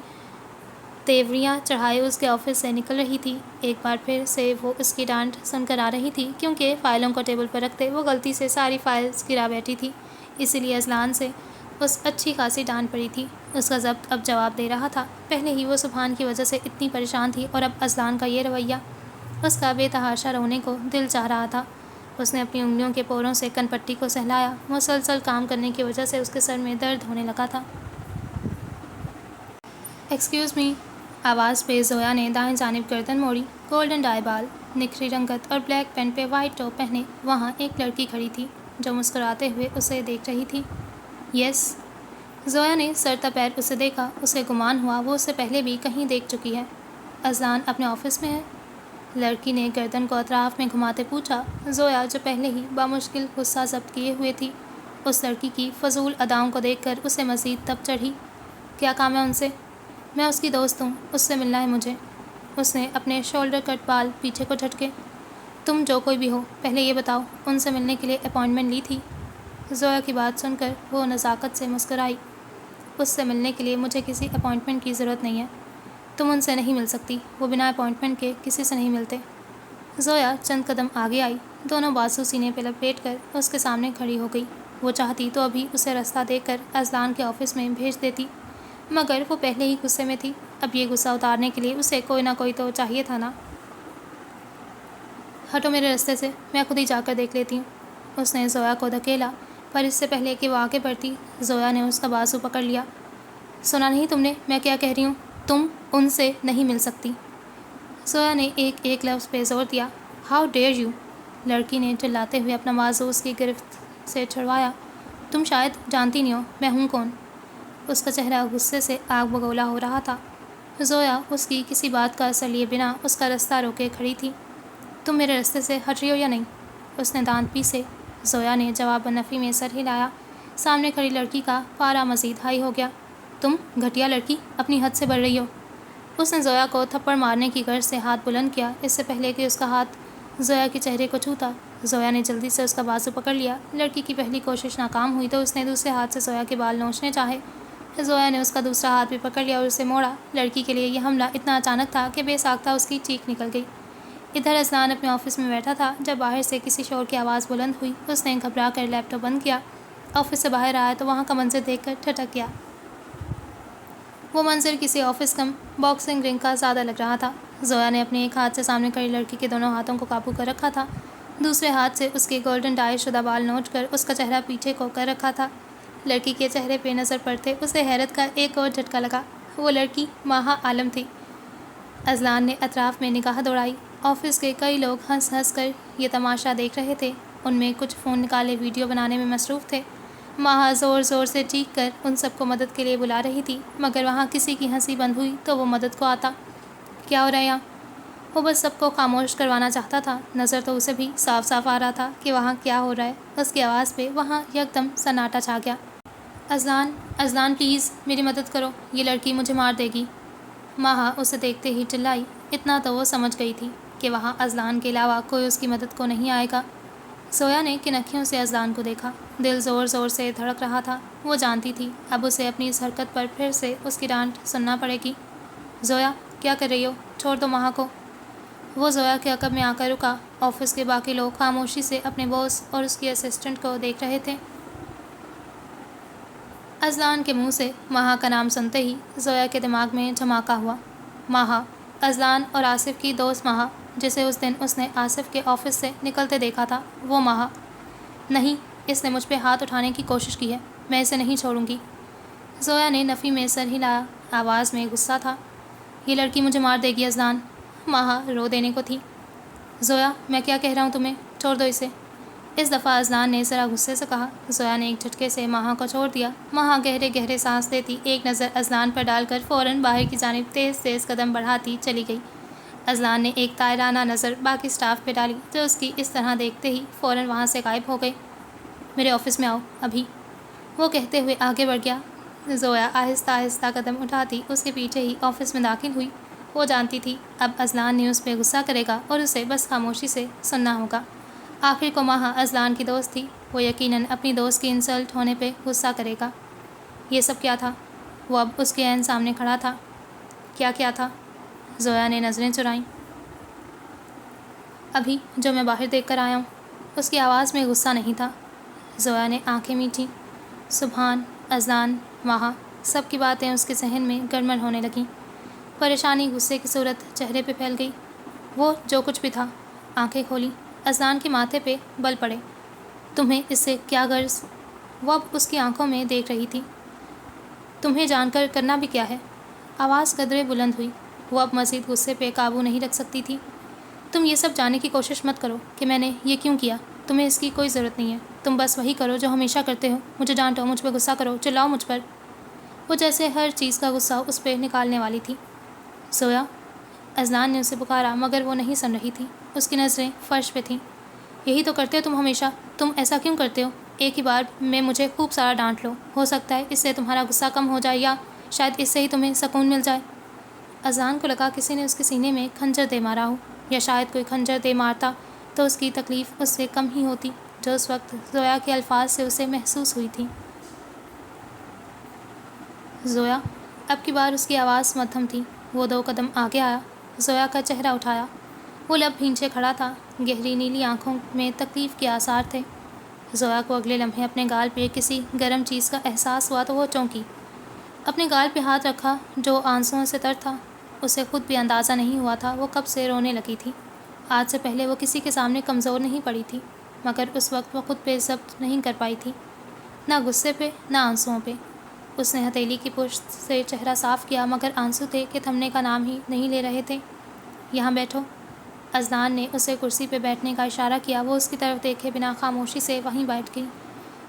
A: تیوریاں چڑھائے اس کے آفس سے نکل رہی تھی۔ ایک بار پھر سے وہ اس کی ڈانٹ سن کر آ رہی تھی، کیونکہ فائلوں کو ٹیبل پر رکھتے وہ غلطی سے ساری فائلز گرا بیٹھی تھی، اسی لیے اذلان سے اس اچھی خاصی ڈانٹ پڑی تھی۔ اس کا ضبط اب جواب دے رہا تھا۔ پہلے ہی وہ سبحان کی وجہ سے اتنی پریشان تھی، اور اب اذلان کا یہ رویہ، اس کا بے تحاشا رونے کو دل چاہ رہا تھا۔ اس نے اپنی انگلیوں کے پوروں سے کن پٹی کو سہلایا۔ مسلسل کام کرنے کی وجہ سے اس کے سر میں درد ہونے لگا تھا۔ ایکسکیوز می، آواز پہ زویا نے دائیں جانب گردن موڑی۔ گولڈن ڈائی بال، نکھری رنگت اور بلیک پینٹ پہ وائٹ ٹاپ پہنے وہاں ایک لڑکی کھڑی تھی، جو مسکراتے ہوئے اسے دیکھ رہی تھی۔ یس، زویا نے سر تا پیر اسے دیکھا۔ اسے گمان ہوا وہ اسے پہلے بھی کہیں دیکھ چکی ہے۔ اذلان اپنے آفس میں ہے؟ لڑکی نے گردن کو اطراف میں گھماتے پوچھا۔ زویا، جو پہلے ہی بامشکل غصہ ضبط کیے ہوئے تھی، اس لڑکی کی فضول اداؤں کو دیکھ کر اسے مزید تپ چڑھی۔ کیا کام ہے ان سے؟ میں اس کی دوست ہوں، اس سے ملنا ہے مجھے۔ اس نے اپنے شولڈر کٹ بال پیچھے کو جھٹکے۔ تم جو کوئی بھی ہو، پہلے یہ بتاؤ، ان سے ملنے کے لیے اپائنٹمنٹ لی تھی؟ زویا کی بات سن کر وہ نزاکت سے مسکرائی۔ اس سے ملنے کے لیے مجھے کسی اپائنٹمنٹ کی ضرورت نہیں ہے۔ تم ان سے نہیں مل سکتی، وہ بنا اپائنٹمنٹ کے کسی سے نہیں ملتے۔ زویا چند قدم آگے آئی، دونوں بازو سینے پہ لپیٹ کر اس کے سامنے کھڑی ہو گئی۔ وہ چاہتی تو ابھی اسے رستہ دے کر اذلان کے آفس میں بھیج دیتی، مگر وہ پہلے ہی غصے میں تھی۔ اب یہ غصہ اتارنے کے لیے اسے کوئی نہ کوئی تو چاہیے تھا نا۔ ہٹو میرے رستے سے، میں خود ہی جا کر دیکھ لیتی ہوں۔ اس نے زویا کو دھکیلا، پر اس سے پہلے کہ وہ آگے بڑھتی، زویا نے اس کا بازو پکڑ لیا۔ سنا نہیں تم نے میں کیا کہہ رہی ہوں؟ تم ان سے نہیں مل سکتی۔ زویا نے ایک ایک لفظ پہ زور دیا۔ How dare you! لڑکی نے چلاتے ہوئے اپنا بازو اس کی گرفت سے چھڑوایا۔ تم شاید جانتی نہیں ہو میں ہوں کون۔ اس کا چہرہ غصے سے آگ بگولا ہو رہا تھا۔ زویا اس کی کسی بات کا اثر لیے بنا اس کا رستہ روکے کھڑی تھی۔ تم میرے رستے سے ہٹ رہی ہو یا نہیں؟ اس نے دانت پیسے۔ زویا نے جواب نفی میں سر ہلایا۔ سامنے کھڑی لڑکی کا پارا مزید ہائی ہو گیا۔ تم گھٹیا لڑکی، اپنی حد سے بڑھ رہی ہو۔ اس نے زویا کو تھپڑ مارنے کی غرض سے ہاتھ بلند کیا، اس سے پہلے کہ اس کا ہاتھ زویا کے چہرے کو چھوتا۔ زویا نے جلدی سے اس کا بازو پکڑ لیا۔ لڑکی کی پہلی کوشش ناکام ہوئی تو اس نے دوسرے ہاتھ سے زویا کے بال نوچنے چاہے۔ زویا نے اس کا دوسرا ہاتھ بھی پکڑ لیا اور اسے موڑا۔ لڑکی کے لیے یہ حملہ اتنا اچانک تھا کہ بے ساختہ اس کی چیخ نکل گئی۔ ادھر اذلان اپنے آفس میں بیٹھا تھا، جب باہر سے کسی شور کی آواز بلند ہوئی۔ اس نے گھبرا کر لیپ ٹاپ بند کیا۔ آفس سے باہر آیا تو وہاں کا منظر دیکھ کر ٹھٹک گیا۔ وہ منظر کسی آفس کم باکسنگ رنگ کا زیادہ لگ رہا تھا۔ زویا نے اپنے ایک ہاتھ سے سامنے کھڑی لڑکی کے دونوں ہاتھوں کو قابو کر رکھا تھا، دوسرے ہاتھ سے اس کے گولڈن ڈائی شدہ بال نوچ کر اس کا چہرہ پیچھے کو کر رکھا تھا۔ لڑکی کے چہرے پہ نظر پڑتے اسے حیرت کا ایک اور جھٹکا لگا۔ وہ لڑکی ماہا عالم تھی۔ اذلان نے اطراف میں نگاہ دوڑائی۔ آفس کے کئی لوگ ہنس ہنس کر یہ تماشا دیکھ رہے تھے، ان میں کچھ فون نکالے ویڈیو بنانے میں مصروف تھے۔ ماہا زور زور سے چیخ کر ان سب کو مدد کے لیے بلا رہی تھی، مگر وہاں کسی کی ہنسی بند ہوئی تو وہ مدد کو آتا۔ کیا ہو رہا ہے یہاں؟ وہ بس سب کو خاموش کروانا چاہتا تھا۔ نظر تو اسے بھی صاف صاف آ رہا تھا کہ وہاں کیا ہو رہا ہے۔ اس کی آواز پہ وہاں یکدم سناٹا چھا گیا۔ اذلان پلیز میری مدد کرو، یہ لڑکی مجھے مار دے گی۔ ماہا اسے دیکھتے ہی چلائی۔ اتنا تو وہ سمجھ گئی تھی کہ وہاں اذلان کے علاوہ کوئی اس کی مدد کو نہیں آئے گا۔ زویا نے کنکھیوں سے اذلان کو دیکھا۔ دل زور زور سے دھڑک رہا تھا۔ وہ جانتی تھی اب اسے اپنی اس حرکت پر پھر سے اس کی ڈانٹ سننا پڑے گی۔ زویا، کیا کر رہی ہو؟ چھوڑ دو ماہا کو۔ وہ زویا کے عقب میں آ کر رکا۔ آفس کے باقی لوگ خاموشی سے اپنے باس اور اس کی اسسٹنٹ کو دیکھ رہے تھے۔ اذلان کے منہ سے ماہا کا نام سنتے ہی زویا کے دماغ میں دھماکہ ہوا۔ ماہا، اذلان اور آصف کی دوست ماہا، جسے اس دن اس نے آصف کے آفس سے نکلتے دیکھا تھا، وہ ماہا۔ نہیں، اس نے مجھ پہ ہاتھ اٹھانے کی کوشش کی ہے، میں اسے نہیں چھوڑوں گی۔ زویا نے نفی میں سر ہلایا، آواز میں غصہ تھا۔ یہ لڑکی مجھے مار دے گی اذلان۔ ماہا رو دینے کو تھی۔ زویا، میں کیا کہہ رہا ہوں تمہیں، چھوڑ دو اسے۔ اس دفعہ اذلان نے ذرا غصے سے کہا۔ زویا نے ایک جھٹکے سے ماہا کو چھوڑ دیا۔ ماہا گہرے گہرے سانس لیتی ایک نظر اذلان پر ڈال کر فوراً باہر کی جانب تیز تیز قدم بڑھاتی چلی گئی۔ اذلان نے ایک طائرانہ نظر باقی سٹاف پہ ڈالی، جو اس کی اس طرح دیکھتے ہی فوراً وہاں سے غائب ہو گئے۔ میرے آفس میں آؤ، ابھی، وہ کہتے ہوئے آگے بڑھ گیا۔ زویا آہستہ آہستہ قدم اٹھاتی اس کے پیچھے ہی آفس میں داخل ہوئی۔ وہ جانتی تھی اب اذلان نے اس پہ غصہ کرے گا اور اسے بس خاموشی سے سننا ہوگا۔ آخر کو ماہا اذلان کی دوست تھی، وہ یقیناً اپنی دوست کی انسلٹ ہونے پہ غصہ کرے گا۔ یہ سب کیا تھا؟ وہ اب اس کے عین سامنے کھڑا تھا۔ کیا تھا؟ زویا نے نظریں چرائیں۔ ابھی جو میں باہر دیکھ کر آیا ہوں۔ اس کی آواز میں غصہ نہیں تھا۔ زویا نے آنکھیں میچیں۔ سبحان، اذلان، ماہا، سب کی باتیں اس کے ذہن میں گڑمڑ ہونے لگیں۔ پریشانی غصے کی صورت چہرے پہ پھیل گئی۔ وہ جو کچھ بھی تھا، آنکھیں کھولی، اذلان کے ماتھے پہ بل پڑے۔ تمہیں اس سے کیا غرض؟ وہ اب اس کی آنکھوں میں دیکھ رہی تھی۔ تمہیں جان کر کرنا بھی کیا ہے؟ آواز قدرے بلند ہوئی۔ وہ اب مزید غصے پہ قابو نہیں رکھ سکتی تھی۔ تم یہ سب جاننے کی کوشش مت کرو کہ میں نے یہ کیوں کیا، تمہیں اس کی کوئی ضرورت نہیں ہے۔ تم بس وہی کرو جو ہمیشہ کرتے ہو، مجھے ڈانٹو، مجھ پہ غصہ کرو، چلاؤ مجھ پر۔ وہ جیسے ہر چیز کا غصہ اس پہ نکالنے والی تھی۔ زویا، اذلان نے اسے پکارا مگر وہ نہیں سن رہی تھی۔ اس کی نظریں فرش پہ تھیں۔ یہی تو کرتے ہو تم ہمیشہ، تم ایسا کیوں کرتے ہو؟ ایک ہی بار میں مجھے خوب سارا ڈانٹ لو، ہو سکتا ہے اس سے تمہارا غصہ کم ہو جائے، یا شاید اس سے ہی تمہیں سکون مل جائے۔ اذلان کو لگا کسی نے اس کے سینے میں کھنجر دے مارا ہو، یا شاید کوئی کھنجر دے مارتا تو اس کی تکلیف اس سے کم ہی ہوتی، جو اس وقت زویا کے الفاظ سے اسے محسوس ہوئی تھی۔ زویا، اب کی بار اس کی آواز مدھم تھی۔ وہ 2 قدم آگے آیا، زویا کا چہرہ اٹھایا۔ وہ لب بھینچے کھڑا تھا، گہری نیلی آنکھوں میں تکلیف کے آثار تھے۔ زویا کو اگلے لمحے اپنے گال پہ کسی گرم چیز کا احساس ہوا تو وہ چونکی۔ اپنے گال پہ ہاتھ رکھا جو آنسوؤں سے تر تھا۔ اسے خود بھی اندازہ نہیں ہوا تھا وہ کب سے رونے لگی تھی۔ آج سے پہلے وہ کسی کے سامنے کمزور نہیں پڑی تھی، مگر اس وقت وہ خود پہ ضبط نہیں کر پائی تھی، نہ غصے پہ نہ آنسوؤں پہ۔ اس نے ہتھیلی کی پشت سے چہرہ صاف کیا، مگر آنسو تھے کہ تھمنے کا نام ہی نہیں لے رہے تھے۔ یہاں بیٹھو، اذلان نے اسے کرسی پہ بیٹھنے کا اشارہ کیا۔ وہ اس کی طرف دیکھے بنا خاموشی سے وہیں بیٹھ گئی۔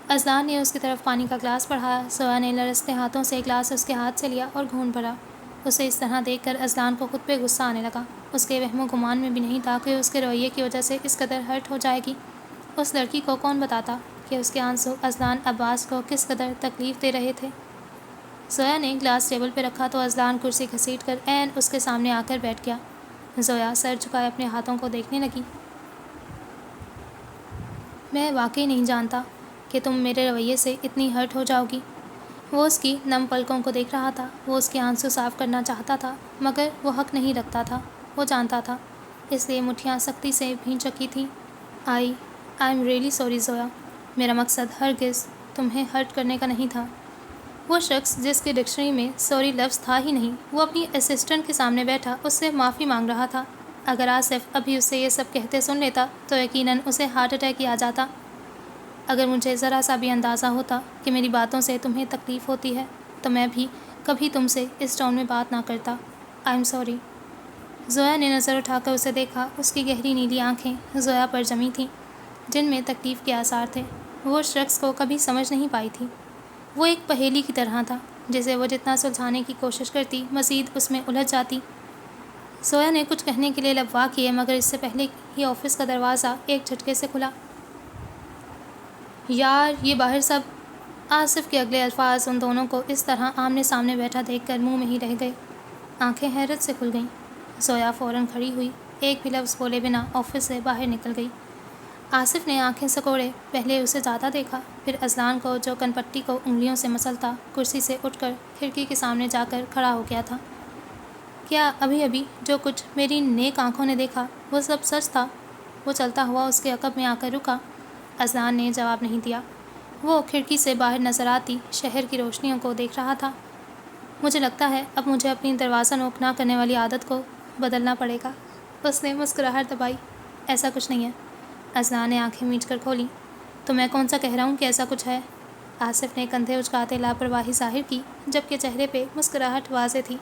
A: اذلان نے اس کی طرف پانی کا گلاس بڑھایا۔ زویا نے لرزتے ہاتھوں سے گلاس اس کے ہاتھ سے لیا اور گھونٹ بھرا۔ اسے اس طرح دیکھ کر اذلان کو خود پہ غصہ آنے لگا۔ اس کے وہم و گمان میں بھی نہیں تھا کہ اس کے رویے کی وجہ سے اس قدر ہرٹ ہو جائے گی۔ اس لڑکی کو کون بتاتا کہ اس کے آنسو اذلان عباس کو کس قدر تکلیف دے رہے تھے۔ زویا نے گلاس ٹیبل پہ رکھا تو اذلان کرسی گھسیٹ کر عین اس کے سامنے آ کر بیٹھ گیا۔ زویا سر جھکائے اپنے ہاتھوں کو دیکھنے لگی۔ میں واقعی نہیں جانتا کہ تم میرے رویے سے اتنی ہرٹ ہو جاؤ گی۔ وہ اس کی نم پلکوں کو دیکھ رہا تھا۔ وہ اس کے آنسو صاف کرنا چاہتا تھا، مگر وہ حق نہیں رکھتا تھا، وہ جانتا تھا، اس لیے مٹھیاں سختی سے بھینچ رکھی تھیں۔ I am really sorry Zoya, میرا مقصد ہرگز تمہیں ہرٹ کرنے کا نہیں تھا۔ وہ شخص جس کے ڈکشنری میں سوری لفظ تھا ہی نہیں، وہ اپنی اسسٹنٹ کے سامنے بیٹھا اس سے معافی مانگ رہا تھا۔ اگر آصف ابھی اسے یہ سب کہتے سن لیتا تو یقیناً اسے ہارٹ اٹیک ہی آ جاتا۔ اگر مجھے ذرا سا بھی اندازہ ہوتا کہ میری باتوں سے تمہیں تکلیف ہوتی ہے تو میں بھی کبھی تم سے اس ٹون میں بات نہ کرتا۔ I am sorry. زویا نے نظر اٹھا کر اسے دیکھا۔ اس کی گہری نیلی آنکھیں زویا پر جمی تھیں، جن میں تکلیف کے آثار تھے۔ وہ اس شخص کو کبھی سمجھ نہیں پائی تھی۔ وہ ایک پہیلی کی طرح تھا، جسے وہ جتنا سلجھانے کی کوشش کرتی مزید اس میں الجھ جاتی۔ زویا نے کچھ کہنے کے لیے لب وا کیے، مگر اس سے پہلے ہی آفس کا دروازہ ایک جھٹکے سے کھلا۔ یار، یہ باہر سب… آصف کے اگلے الفاظ ان دونوں کو اس طرح آمنے سامنے بیٹھا دیکھ کر منہ میں ہی رہ گئے۔ آنکھیں حیرت سے کھل گئیں۔ زویا فوراً کھڑی ہوئی، ایک بھی لفظ بولے بنا آفس سے باہر نکل گئی۔ آصف نے آنکھیں سکوڑے پہلے اسے زیادہ دیکھا، پھر اذلان کو جو کن پٹی کو انگلیوں سے مسلتا کرسی سے اٹھ کر کھڑکی کے سامنے جا کر کھڑا ہو گیا تھا۔ کیا ابھی ابھی جو کچھ میری نیک آنکھوں نے دیکھا وہ سب سچ تھا؟ وہ چلتا ہوا اس کے عقب میں آ کر رکا۔ اذلان نے جواب نہیں دیا۔ وہ کھڑکی سے باہر نظر آتی شہر کی روشنیوں کو دیکھ رہا تھا۔ مجھے لگتا ہے اب مجھے اپنی دروازہ نوک نہ کرنے والی عادت کو بدلنا پڑے گا۔ اس نے مسکراہٹ دبائی۔ ایسا کچھ نہیں ہے۔ اذنا نے آنکھیں میچ کر کھولی۔ تو میں کون سا کہہ رہا ہوں کہ ایسا کچھ ہے؟ آصف نے کندھے اچکاتے لاپرواہی ظاہر کی، جبکہ چہرے پہ مسکراہٹ واضح تھی۔